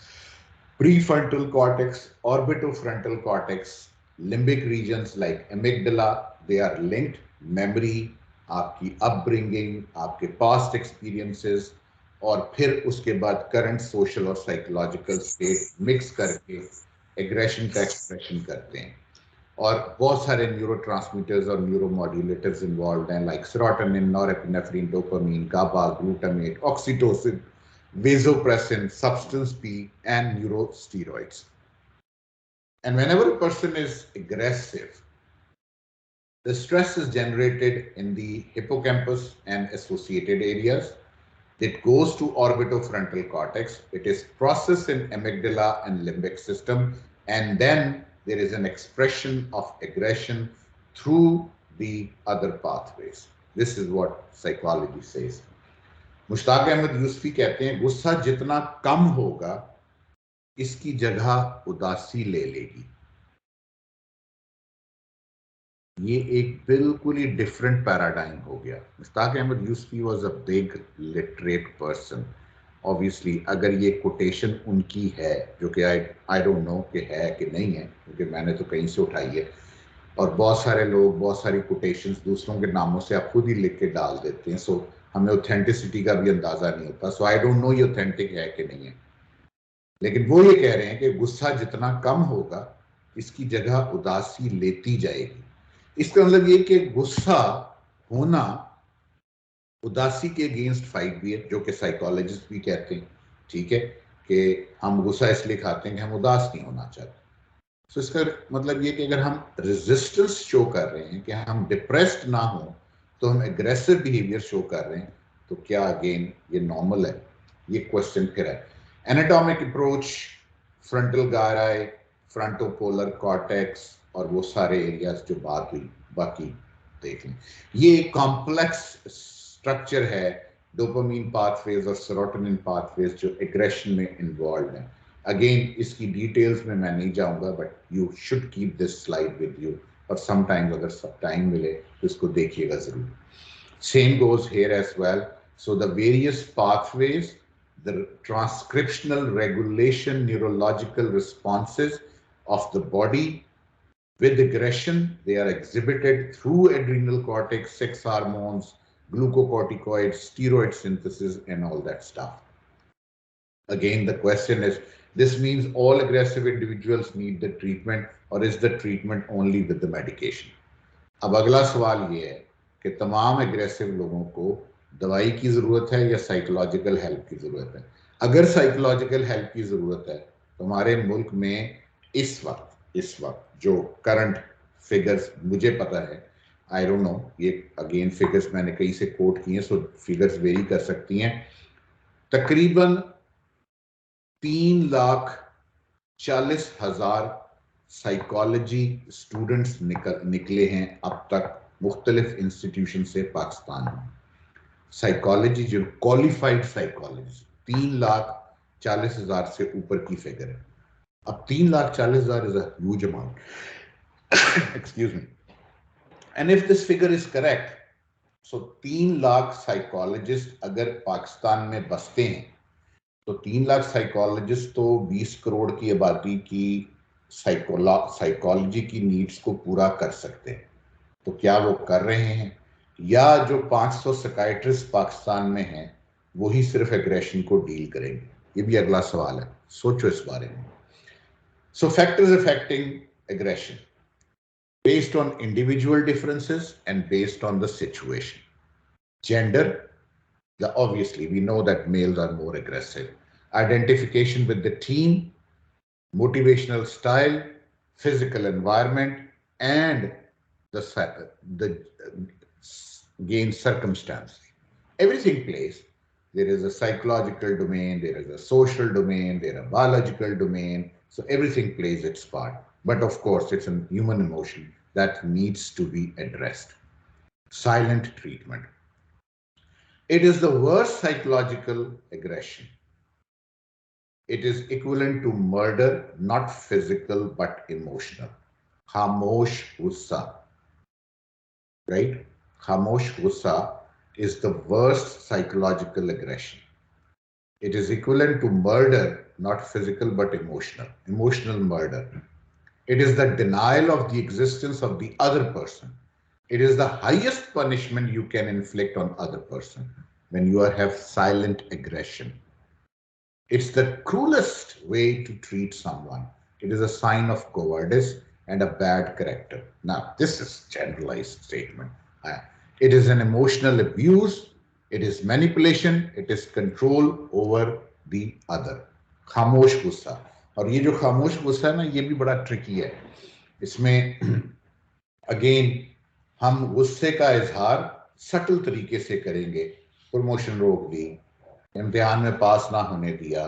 S1: prefrontal cortex, orbitofrontal cortex, limbic regions like amygdala, they are linked. Memory, आपकी upbringing, आपके past experiences, और फिर उसके बाद करंट सोशल और साइकोलॉजिकल स्टेट मिक्स करके एग्रेशन का एक्सप्रेशन करते हैं। और बहुत सारे न्यूरोट्रांसमीटर्स और न्यूरोमॉड्यूलेटर्स इन्वॉल्व हैं, like serotonin, norepinephrine, dopamine, GABA, glutamate, oxytocin, vasopressin, substance P, and neurosteroids. And whenever a person is aggressive, the stress is generated in the hippocampus and associated areas. It goes to orbitofrontal cortex. It is processed in amygdala and limbic system, and then there is an expression of aggression through the other pathways. This is what psychology says. Mushtaq Ahmed Yusufi कहते हैं, गुस्सा जितना कम होगा इसकी जगह उदासी ले लेगी। ये एक बिल्कुल ही डिफरेंट पैराडाइम हो गया। Mushtaq Ahmed Yusufi was a big literate person. Obviously अगर ये कोटेशन उनकी है, जो कि आई डोंट नो कि है कि नहीं है, क्योंकि मैंने तो कहीं से उठाई है, और बहुत सारे लोग बहुत सारी कोटेशंस दूसरों के नामों से आप खुद ही लिख के डाल देते हैं, सो हमें ऑथेंटिसिटी का भी अंदाजा नहीं होता। सो आई डोंट नो ये ऑथेंटिक है कि नहीं है, लेकिन वो ये कह रहे हैं कि गुस्सा जितना कम होगा इसकी जगह उदासी लेती जाएगी। इसका मतलब ये कि गुस्सा होना उदासी के अगेंस्ट फाइट भी है, जो कि साइकोलॉजिस्ट भी कहते हैं, ठीक है, कि हम गुस्सा इसलिए खाते हैं कि हम उदास नहीं होना चाहते। तो इसका मतलब ये कि अगर हम रेजिस्टेंस शो कर रहे हैं कि हम डिप्रेस्ड ना हो, तो हम एग्रेसिव बिहेवियर शो कर रहे हैं, तो क्या अगेन ये नॉर्मल है? ये क्वेश्चन फिर है। एनाटॉमिक अप्रोच, फ्रंटल गायराई, फ्रंटोपोलर कॉर्टेक्स और वो सारे एरियाज जो बात हुई, बाकी देख लें। ये एक कॉम्प्लेक्स स्ट्रक्चर है, डोपामीन पाथवेज और सेरोटोनिन पाथवेज जो एग्रेशन में इन्वॉल्व हैं। अगेन इसकी डिटेल्स में मैं नहीं जाऊंगा, but you should keep this slide with you, और समटाइम्स अगर सब टाइम मिले तो इसको देखिएगा जरूर। Same goes here as well. So the various pathways, the transcriptional regulation neurological responses of the body with aggression, they are exhibited through adrenal cortex, sex hormones, glucocorticoids, steroid synthesis, and all that stuff. Again, the question is, this means all aggressive individuals need the treatment, or is the treatment only with the medication? अब अगला सवाल ये है कि तमाम aggressive लोगों को दवाई की जरूरत है या साइकोलॉजिकल हेल्प की जरूरत है? अगर साइकोलॉजिकल हेल्प की जरूरत है तो हमारे मुल्क में इस वक्त जो करंट फिगर्स मुझे पता है, आई डोंट नो, ये अगेन फिगर्स मैंने कहीं से कोट किए, सो फिगर्स वेरी कर सकती हैं, तकरीबन 3,40,000 साइकोलॉजी स्टूडेंट्स निकले हैं अब तक मुख्तलिफ इंस्टीट्यूशन से पाकिस्तान में। साइकोलॉजी जो क्वालिफाइड साइकोलॉजिस्ट 3,40,000 से ऊपर की फिगर है। अब 3,40,000 is a huge amount, excuse me, and if this figure is correct, so 3 lakh psychologist अगर पाकिस्तान में बसते हैं तो 3 लाख साइकोलॉजिस्ट तो 20 करोड़ की आबादी की साइकोलॉजी की नीड्स को पूरा कर सकते हैं। तो क्या वो कर रहे हैं, या जो 500 साइकाइट्रिस्ट पाकिस्तान में हैं वही सिर्फ एग्रेशन को डील करेंगे? ये भी अगला सवाल है, सोचो इस बारे में। सो factors affecting aggression based on individual differences and based on the situation. Gender, obviously we know that males are more aggressive. Identification with the team, motivational style, physical environment, and the gain circumstance. Everything plays. There is a psychological domain, there is a social domain, there is a biological domain. So everything plays its part. But of course, it's a human emotion that needs to be addressed. Silent treatment. It is the worst psychological aggression. It is equivalent to murder, not physical but emotional. Khamosh gussa, right? Khamosh gussa is the worst psychological aggression. It is equivalent to murder, not physical but emotional. Emotional murder. It is the denial of the existence of the other person. It is the highest punishment you can inflict on other person when you have silent aggression. It's the cruelest way to treat someone. It is a sign of cowardice and a bad character. Now, this is generalized statement. It is an emotional abuse. It is manipulation. It is control over the other. खामोश गुस्सा, और ये जो खामोश गुस्सा है ना, ये भी बड़ा ट्रिकी है। इसमें अगेन हम गुस्से का इजहार सटल तरीके से करेंगे, प्रमोशन रोक दी, इम्तिहान में पास ना होने दिया,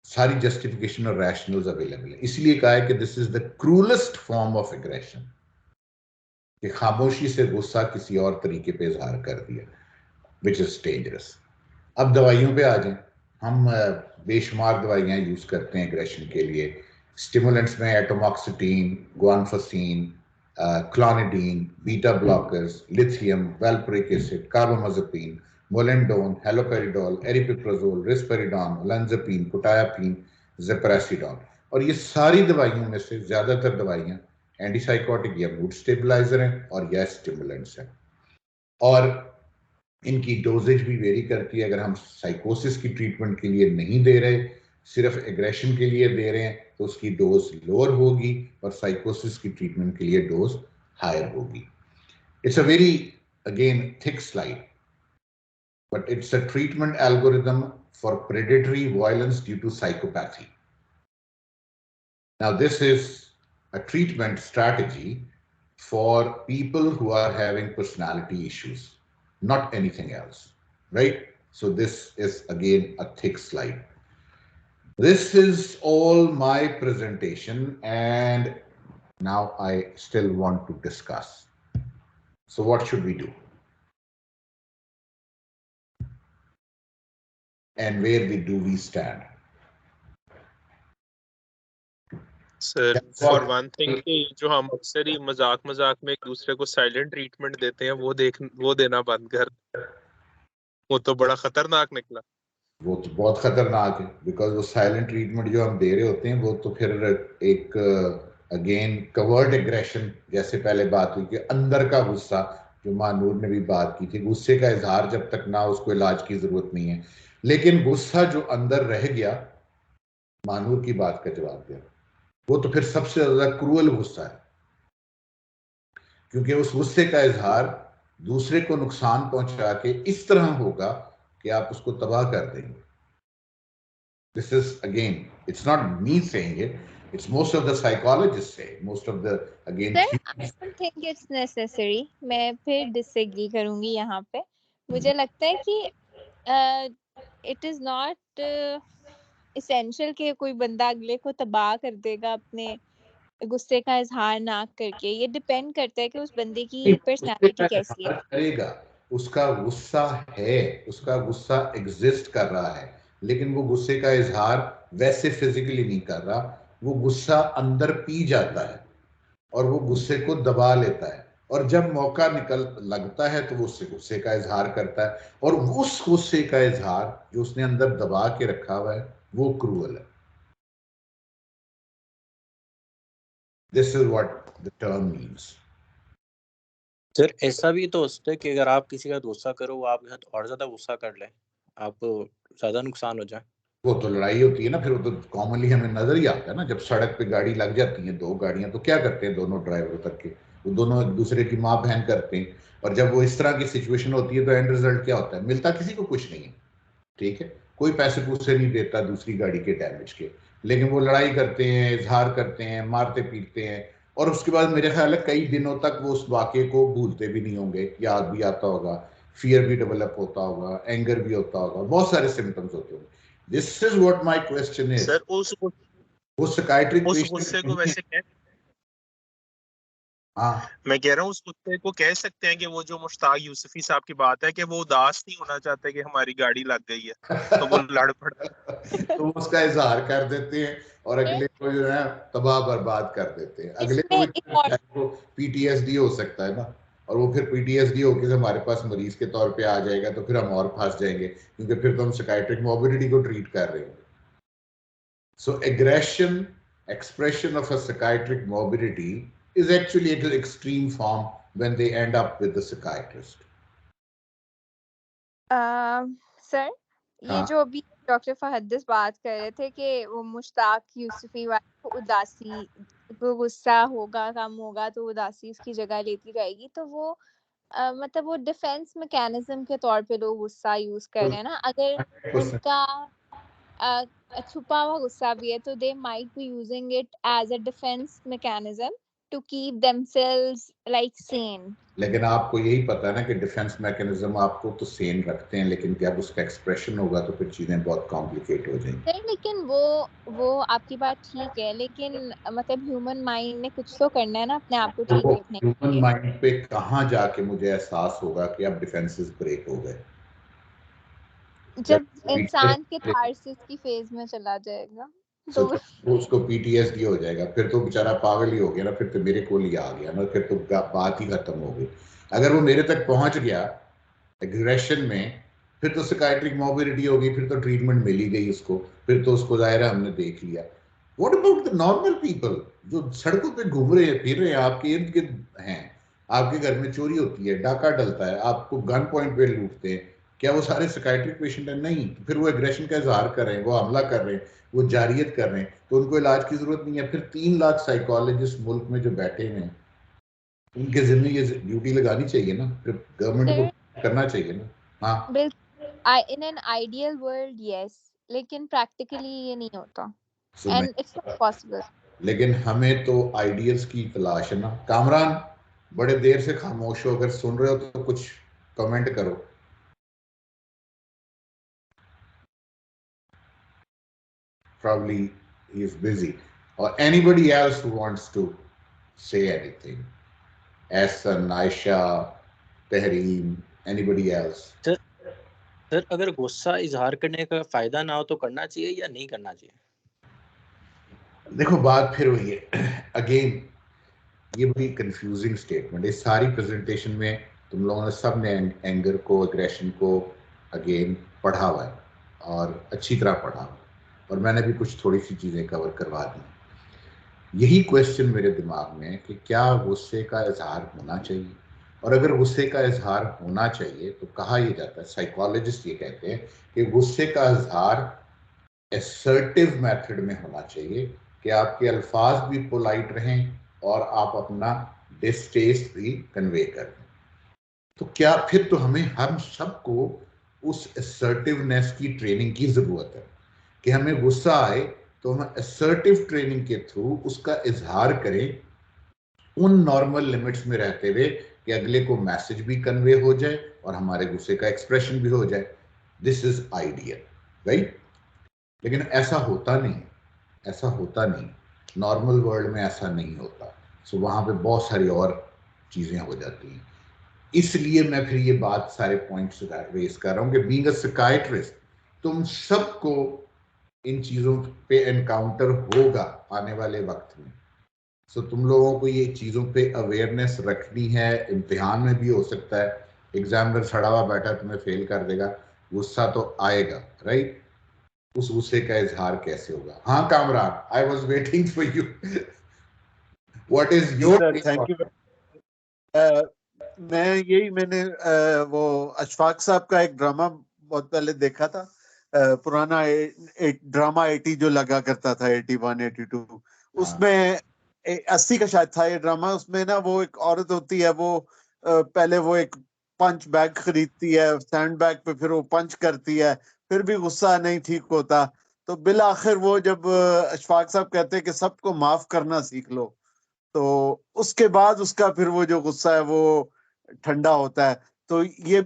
S1: सारी जस्टिफिकेशन और रैशनल्स अवेलेबल है। इसलिए कहा है कि this is the cruellest form of aggression, कि खामोशी से गुस्सा किसी और तरीके पे इजहार कर दिया, विच इज डेंजरस। अब दवाइयों पे आ जाएं। हम बेशुमार दवाइयाँ यूज करते हैं एग्रेशन के लिए। स्टिमुलेंट्स में atomoxetine, guanfacine, clonidine, beta blockers, lithium, valproic acid, carbamazepine, molindone, haloperidol, aripiprazole, risperidone, olanzapine, quetiapine, ziprasidone. और ये सारी दवाइयों में से ज्यादातर दवाइयाँ एंटीसाइकोटिक या मूड स्टेबलाइजर हैं और या स्टिमुलेंट्स हैं, और इनकी डोजेज भी वेरी करती है। अगर हम साइकोसिस की ट्रीटमेंट के लिए नहीं दे रहे, सिर्फ एग्रेशन के लिए दे रहे हैं, तो उसकी डोज लोअर होगी, और साइकोसिस की ट्रीटमेंट के लिए डोज हायर होगी। It's a very again thick slide, but it's a treatment algorithm for predatory violence due to psychopathy. Now, this is a treatment strategy for people who are having personality issues, not anything else, right? So this is again a thick slide. This is all my presentation, and now I still want to discuss. So what should we do? And where do we stand?
S4: Sir for one thing कि जो हम अक्सर ही मजाक में एक दूसरे को silent treatment देते हैं वो देना बंद कर, वो तो बड़ा खतरनाक निकला।
S1: वो तो बहुत खतरनाक है, बिकॉज वो साइलेंट ट्रीटमेंट जो हम दे रहे होते हैं वो तो फिर एक अगेन कवर्ड एग्रेशन, जैसे पहले बात हुई कि अंदर का गुस्सा, जो मानूर ने भी बात की थी, गुस्से का इजहार जब तक ना उसको इलाज की जरूरत नहीं है, लेकिन गुस्सा जो अंदर रह गया, मानूर की बात का जवाब दिया, वो तो फिर सबसे ज्यादा क्रूअल गुस्सा है, क्योंकि उस गुस्से का इजहार दूसरे को नुकसान पहुंचा के इस तरह होगा कि आप उसको तबाह कर देंगे। This is again, it's not me saying it, it's most of the psychologists say, most of the again.
S2: Sir, I don't think it's necessary. मैं फिर disagree करूंगी यहाँ पे। मुझे लगता है कि it is not essential कि कोई बंदा अगले को तबाह कर देगा अपने गुस्से का इजहार ना करके। ये डिपेंड करता है कि उस बंदे की पर्सनालिटी कैसी है।
S1: करेगा, उसका गुस्सा है, उसका गुस्सा एग्जिस्ट कर रहा है, लेकिन वो गुस्से का इजहार वैसे फिजिकली नहीं कर रहा, वो गुस्सा अंदर पी जाता है और वो गुस्से को दबा लेता है, और जब मौका निकल लगता है तो वो उससे गुस्से का इजहार करता है, और उस गुस्से का इजहार जो उसने अंदर दबा के रखा हुआ है वो क्रूअल है। This is what the term means.
S5: Sir ऐसा भी तो होता है कि अगर आप किसी का गुस्सा करो, वो आपके साथ और ज्यादा गुस्सा कर ले, आपको ज्यादा नुकसान हो जाए।
S1: वो तो लड़ाई होती है ना, फिर वो तो कॉमनली हमें नजर ही आता है ना, जब सड़क पे गाड़ी लग जाती है, दो गाड़ियां, तो क्या करते हैं दोनों ड्राइवर उतर के, वो दोनों एक दूसरे की माँ बहन करते हैं, और जब वो इस तरह की सिचुएशन होती है तो एंड रिजल्ट क्या होता है? मिलता किसी को कुछ नहीं है, ठीक है, कोई पैसे पूसे नहीं देता दूसरी गाड़ी के डैमेज के, लेकिन वो लड़ाई करते हैं, इजहार करते हैं, मारते पीटते हैं, और उसके बाद मेरे ख्याल है कई दिनों तक वो उस वाक़े को भूलते भी नहीं होंगे, याद भी आता होगा, फियर भी डेवलप होता होगा, एंगर भी होता होगा, बहुत सारे सिम्टम्स होते होंगे। This is what my question is.
S4: Sir उस
S1: साइकाइट्रिक
S4: गुस्से को वैसे मैं कह रहा हूँ उस गुस्से को कह सकते हैं कि वो जो मुश्ताक यूसुफी साहब की बात है कि वो उदास नहीं होना चाहते कि हमारी गाड़ी लग गई है, तो वो लड़ पड़ते
S1: तो उसका इजहार कर देते हैं और अगले को जो है तबाह बर्बाद कर देते हैं। अगले को पीटीएसडी हो सकता है ना, और वो फिर पीटीएसडी होकर हमारे पास मरीज के तौर पे आ जाएगा, तो फिर हम और फंस जाएंगे, क्योंकि फिर तो हम साइकाइट्रिक मॉर्बिडिटी को ट्रीट कर रहे हैं। सो aggression, expression of a psychiatric morbidity is actually at an extreme form when they end up with the psychiatrist.
S2: Sir, ये जो अभी डॉक्टर फहदिस बात कर रहे थे कि वो मुश्ताक यूसुफी वाली को उदासी, वो गुस्सा होगा, कम होगा तो उदासी उसकी जगह लेती जाएगी, तो वो मतलब वो डिफेंस मैकेनिज्म के तौर पे लोग गुस्सा यूज कर रहे हैं ना। अगर उनका छुपा हुआ गुस्सा भी है तो they might be using it as a defence mechanism to keep themselves like sane.
S1: लेकिन आपको यही पता है ना कि डिफेंस मैकेनिज्म आपको तो सेन रखते हैं, लेकिन जब उसका एक्सप्रेशन होगा तो फिर चीजें बहुत कॉम्प्लिकेट हो जाएंगी।
S2: नहीं, लेकिन वो आपकी बात ठीक है, लेकिन मतलब ह्यूमन माइंड ने कुछ तो करना है ना अपने आप को ठीक रखने के लिए।
S1: ह्यूमन माइंड पे कहाँ जाके मुझे एहसास होगा कि अब डिफेंसेस ब्रेक हो गए?
S2: जब इंसान के थार्सिस की फेज में चला जाएगा तो
S1: उसको पीटीएसडी हो जाएगा, फिर तो बेचारा पागल ही हो गया ना, फिर तो मेरे को ही आ गया ना, फिर तो बात ही खत्म हो गई। अगर वो मेरे तक पहुंच गया एग्रेशन में, फिर तो साइकाइट्रिक मॉर्बिडिटी हो गई, फिर तो ट्रीटमेंट मिल ही गई उसको, फिर तो उसको दायरा हमने देख लिया। What about the normal people जो सड़कों पे घूम रहे हैं, फिर रहे हैं, आपके इर्द गिर्द हैं, आपके घर में चोरी होती है, डाका डलता है, आपको गन पॉइंट पे लूटते हैं, क्या वो सारे साइकाइट्रिक पेशेंट हैं? नहीं। तो फिर वो एग्रेशन का इजहार कर रहे हैं, वो हमला कर रहे हैं, वो जारियत कर रहे हैं, तो उनको इलाज की जरूरत नहीं है। फिर 3 लाख साइकोलॉजिस्ट मुल्क में जो बैठे हुए हैं, उनके जिम्मे ये ड्यूटी लगानी चाहिए ना, फिर गवर्नमेंट को करना चाहिए ना। हाँ,
S2: in an ideal world yes, लेकिन practically ये नहीं होता
S1: So
S2: and it's not possible.
S1: लेकिन हमें तो आइडियल्स की तलाश है ना। कामरान, बड़े देर से खामोश हो, अगर सुन रहे हो तो कुछ कमेंट करो। Probably he is busy. Or anybody else who wants to say anything. Ahsan, Aisha, Tehreem, anybody else?
S5: Sir अगर गुस्सा इजहार करने का फायदा ना हो तो करना चाहिए या नहीं करना चाहिए?
S1: देखो बात फिर वही है, अगेन ये बड़ी कंफ्यूजिंग स्टेटमेंट। इस सारी प्रेजेंटेशन में तुम लोगों ने सब ने एंगर को, एग्रेशन को अगेन पढ़ा हुआ है और अच्छी तरह पढ़ा हुआ है, और मैंने भी कुछ थोड़ी सी चीज़ें कवर करवा दी। यही क्वेश्चन मेरे दिमाग में है कि क्या गुस्से का इजहार होना चाहिए, और अगर गुस्से का इजहार होना चाहिए तो कहा यह जाता है, साइकोलॉजिस्ट ये कहते हैं कि गुस्से का इजहार असर्टिव मेथड में होना चाहिए, कि आपके अल्फाज भी पोलाइट रहें और आप अपना डिस्टेस्ट भी कन्वे करें। तो क्या फिर तो हम सबको उस असर्टिवनेस की ट्रेनिंग की जरूरत है कि हमें गुस्सा आए तो हम असर्टिव ट्रेनिंग के थ्रू उसका इजहार करें, उन नॉर्मल लिमिट्स में रहते हुए कि अगले को मैसेज भी कन्वे हो जाए और हमारे गुस्से का एक्सप्रेशन भी हो जाए। This is ideal, right? लेकिन ऐसा होता नहीं, ऐसा होता नहीं, नॉर्मल वर्ल्ड में ऐसा नहीं होता। सो वहां पे बहुत सारी और चीजें हो जाती हैं। इसलिए मैं फिर ये बात सारे पॉइंट्स रेस कर रहा हूं कि बीइंग अ साइकियाट्रिस्ट तुम सबको इन चीजों पे एनकाउंटर होगा आने वाले वक्त में। सो तुम लोगों को ये चीजों पे अवेयरनेस रखनी है। इम्तिहान में भी हो सकता है एग्जामिनर सड़ा हुआ बैठा तुम्हें फेल कर देगा, गुस्सा तो आएगा, राइट? उस गुस्से का इजहार कैसे होगा? हाँ Kamran, I was waiting for you. What is your
S6: thank you. मैंने वो अशफाक साहब का एक ड्रामा बहुत पहले देखा था, पुराना एक ड्रामा 80 जो लगा करता था, 81 82, उसमें 80 का शायद था ये ड्रामा। उसमें ना वो एक औरत होती है, वो पहले वो एक पंच बैग खरीदती है, सैंड बैग पे फिर वो पंच करती है, फिर भी गुस्सा नहीं ठीक होता। तो बिल आखिर वो जब अशफाक साहब कहते हैं कि सबको माफ करना सीख लो, तो उसके बाद उसका फिर वो जो गुस्सा है वो ठंडा होता है। तो ये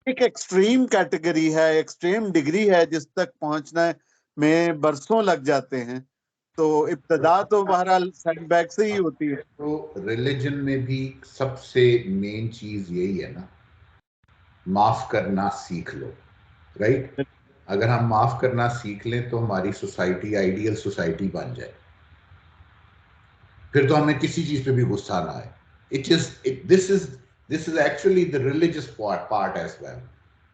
S6: एक एक्सट्रीम कैटेगरी है, एक्सट्रीम डिग्री है जिस तक पहुंचना में बरसों लग जाते हैं। तो इब्तदा तो बहरहाल सैंडबैग से ही होती है।
S1: तो रिलीजन में भी सबसे मेन चीज यही है ना, माफ करना सीख लो, राइट? अगर हम माफ करना सीख लें तो हमारी सोसाइटी आइडियल सोसाइटी बन जाए, फिर तो हमें किसी चीज पे भी गुस्सा ना आए। This is actually the religious part as well,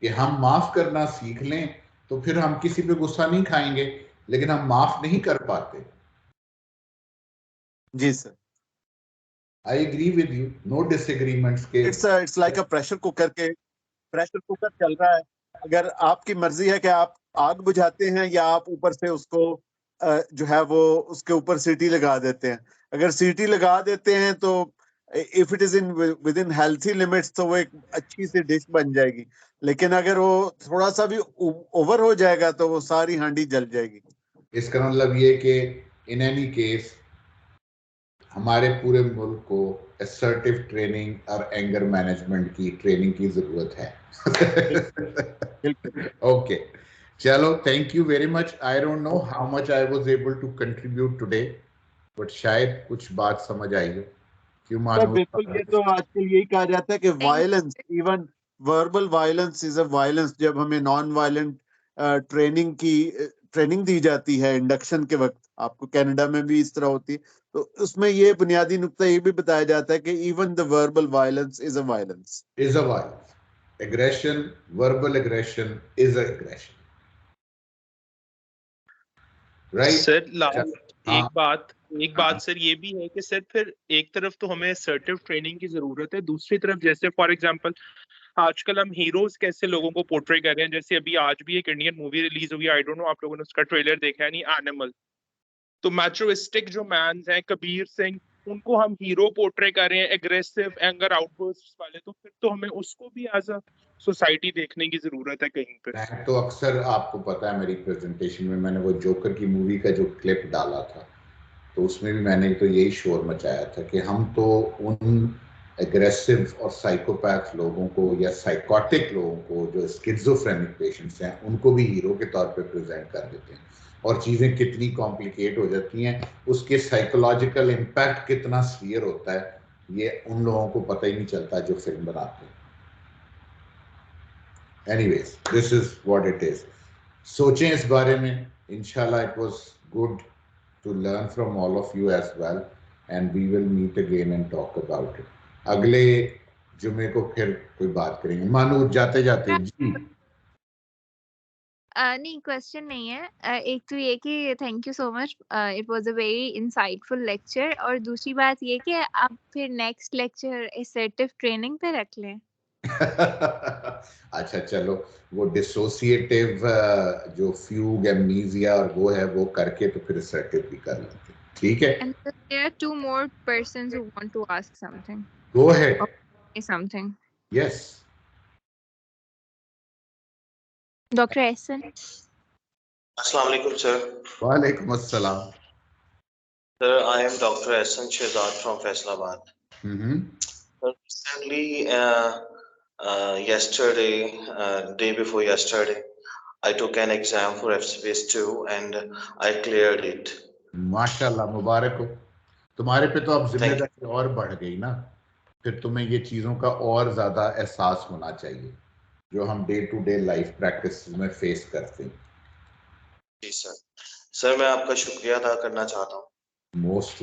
S1: कि हम माफ करना सीख लें तो फिर हम किसी पे गुस्सा नहीं खाएंगे, लेकिन हम माफ नहीं कर पाते।
S6: जी sir,
S1: I agree with you, no disagreements के।
S6: It's like a pressure cooker चल रहा है। अगर आपकी मर्जी है कि आप आग बुझाते हैं या आप ऊपर से उसको जो है वो उसके ऊपर सीटी लगा देते हैं। अगर सीटी लगा देते हैं तो if it is in with in healthy limits तो वो एक अच्छी सी डिश बन जाएगी, लेकिन अगर वो थोड़ा सा भी ओवर हो जाएगा तो वो सारी हांडी जल जाएगी।
S1: इसका मतलब ये कि इन एनी केस हमारे पूरे मुल्क को असर्टिव ट्रेनिंग और एंगर मैनेजमेंट की ट्रेनिंग की जरूरत है। ओके, चलो, thank you very much. I don't know how much I was able to contribute today, but शायद कुछ बात समझ आई हो। क्यों
S6: तो
S1: मानो?
S6: बिल्कुल, ये तो आजकल यही कहा जाता है कि violence, even verbal violence is a violence. जब हमें नॉन वायलेंट ट्रेनिंग दी जाती है इंडक्शन के वक्त, आपको कनाडा में भी इस तरह होती है, तो उसमें ये बुनियादी नुक्ता ये भी बताया जाता है कि even the verbal violence is a violence.
S1: Aggression, verbal aggression is a aggression, right?
S4: Sir
S1: हाँ,
S4: एक बात सर ये भी है कि सर फिर एक तरफ तो हमें असर्टिव ट्रेनिंग की जरूरत है, दूसरी तरफ जैसे फॉर एग्जांपल आजकल हम हीरोज कैसे लोगों को पोर्ट्रे कर रहे हैं। जैसे अभी आज भी एक इंडियन मूवी रिलीज हुई, आई डोंट नो आप लोगों ने उसका ट्रेलर देखा है नहीं, एनिमल। तो मैचुरिस्टिक जो मैन्स हैं, कबीर सिंह उनको हम हीरो पोर्ट्रे कर रहे हैं, एग्रेसिव एंगर आउटबर्स्ट वाले, तो फिर तो हमें उसको भी एज अ सोसाइटी देखने की जरूरत है कहीं पे।
S1: मैं तो अक्सर, आपको पता है मेरी प्रेजेंटेशन में मैंने वो जोकर की मूवी का जो क्लिप डाला था, तो उसमें भी मैंने तो यही शोर मचाया था कि हम तो उन एग्रेसिव और साइकोपैथ लोगों को या साइकोटिक लोगों को जो स्किज़ोफ्रेनिक पेशेंट्स हैं उनको भी हीरो के तौर पे प्रेजेंट कर देते हैं, और चीज़ें कितनी कॉम्प्लिकेट हो जाती हैं, उसके साइकोलॉजिकल इम्पैक्ट कितना सीवियर होता है, ये उन लोगों को पता ही नहीं चलता जो फिल्म बनाते हैं। Anyways, this is what it is. सोचें इस बारे में, इंशाल्लाह it was good to learn from all of you as well, and we will meet again and talk about it. अगले जुमे को फिर कोई बात करेंगे। मानू जाते जाते जी।
S2: नहीं, क्वेश्चन नहीं है। एक तो ये कि thank you so much, it was a very insightful lecture, और दूसरी बात ये कि आप फिर नेक्स्ट लेक्चर असर्टिव ट्रेनिंग पे रख लें।
S1: अच्छा चलो, वो डिसोसिएटिव जो फ्यूग एमनीजिया और वो है, वो करके तो फिर असर्टिव भी कर लेते हैं, ठीक है।
S2: And there are two more persons who want to ask something.
S1: Go ahead.
S2: Or say something.
S1: Yes.
S2: Dr. Ehsan.
S7: Assalamu alaikum, sir.
S1: Walaikum assalam.
S7: Sir, I am Dr. Ehsan Shehzad from Faisalabad. Recently, yesterday, day before yesterday, I took an exam for FCPS 2 and I cleared it.
S1: माशाल्लाह, मुबारक हो। तुम्हारे पे तो अब जिम्मेदारी और बढ़ गई ना, फिर तुम्हें ये चीज़ों का और ज़्यादा एहसास होना चाहिए जो हम day to day life practice में फेस करते हैं।
S7: जी सर। सर, मैं आपका शुक्रिया अदा करना चाहता हूँ।
S1: Most,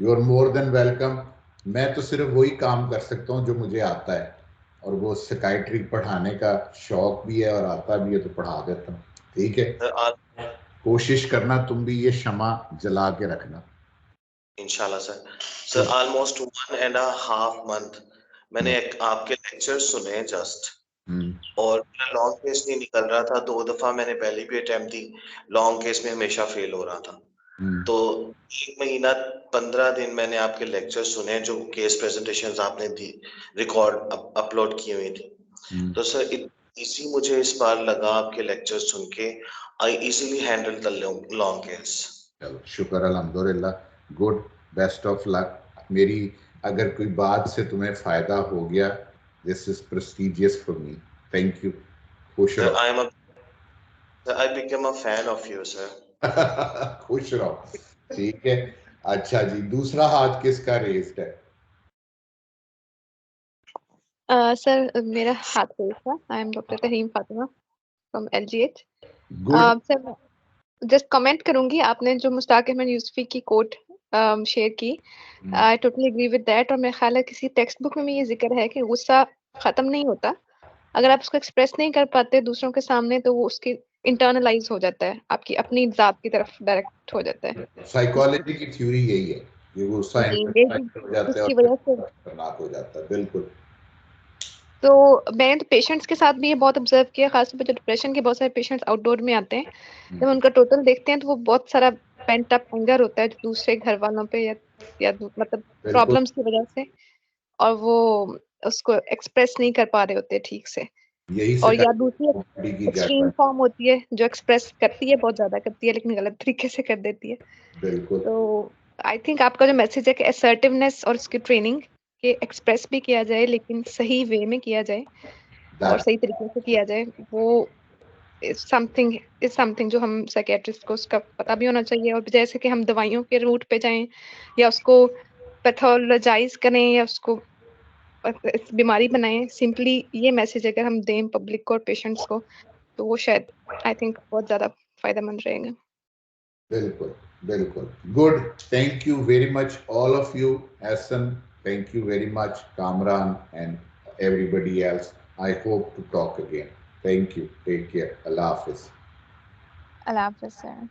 S1: you are more than welcome. मैं तो सिर्फ वही काम कर सकता हूँ जो मुझे आता है, और वो साइकियाट्री पढ़ाने का शौक भी है और आता भी है, तो पढ़ा देता हूँ, ठीक है। कोशिश करना तुम भी ये शमा जला के रखना।
S7: इंशाल्लाह सर। सर, ऑलमोस्ट 1.5 month मैंने आपके लेक्चर सुने जस्ट, और मेरा लॉन्ग केस नहीं निकल रहा था। 2 दफा मैंने पहले भी अटेम्प्ट दी, लॉन्ग केस में हमेशा फेल हो रहा था। तो 1 महीना 15 दिन मैंने आपके लेक्चर सुने, जो केस प्रेजेंटेशंस आपने दी, रिकॉर्ड अपलोड की हुई थी। तो सर, इजी मुझे इस बार लगा आपके लेक्चर सुन के, I easily handle the long case.
S1: चलो शुक्र, अल्हम्दुलिल्लाह, गुड, बेस्ट ऑफ लक। मेरी अगर कोई बात से तुम्हें फायदा हो गया, this is prestigious for me, thank you. खुश रहो।
S7: I became a fan of you, sir.
S1: खुश रहो, ठीक है। अच्छा जी, दूसरा हाथ किसका रेस्ड है?
S8: सर, मेरा हाथ रेस था। I am doctor Taheem Fatima from LGH। Sir, just comment करूंगी, आपने जो मुश्ताक अहमद यूसुफी की कोट शेयर की, I totally agree with that. और मेरा ख्याल है किसी टेक्स्ट बुक में भी ये जिक्र है कि गुस्सा खत्म नहीं होता, अगर आप उसको एक्सप्रेस नहीं कर पाते दूसरों के सामने, तो वो उसकी इंटरनलाइज हो जाता है, आपकी अपनी जात की तरफ डायरेक्ट हो जाता है।
S1: साइकोलॉजी की थ्योरी यही है, ये गुस्सा इंटरनलाइज हो जाता है
S8: उसकी वजह से
S1: खतरनाक हो जाता है। बिल्कुल।
S8: तो मैंने तो पेशेंट्स के साथ भी ये बहुत ऑब्जर्व किया, खासतौर पर जो डिप्रेशन के बहुत सारे पेशेंट्स आउटडोर में आते हैं, जब उनका टोटल देखते हैं तो वो बहुत सारा पेंट अप एंगर होता है दूसरे घर वालों पे, या मतलब प्रॉब्लम्स की वजह से, और वो उसको एक्सप्रेस नहीं कर पा रहे होते ठीक से। और या दूसरी एक्सट्रीम फॉर्म होती है जो एक्सप्रेस करती है, बहुत ज्यादा करती है, लेकिन गलत तरीके से कर देती है।
S1: बिल्कुल।
S8: तो आई थिंक आपका जो मैसेज है कि असर्टिवनेस और उसकी ट्रेनिंग के एक्सप्रेस भी किया जाए, लेकिन सही वे में किया जाए और सही तरीके से किया जाए, वो समथिंग जो हम साइकियाट्रिस्ट को उसका पता भी होना चाहिए। और जैसे कि हम दवाइयों के रूट पे जाएं या उसको पैथोलॉजाइज करें या उसको बीमारी बनाएं, सिंपली ये मैसेज अगर हम दें पब्लिक को और पेशेंट्स को, तो वो शायद आई थिंक बहुत ज्यादा फायदेमंद रहेगा।
S1: बिल्कुल बिल्कुल, good, thank you very much all of you. Ehsan, thank you very much, Kamran and everybody else. I hope to talk again. Thank you, take care, अल्लाह हाफिज।
S2: अल्लाह हाफिज सर।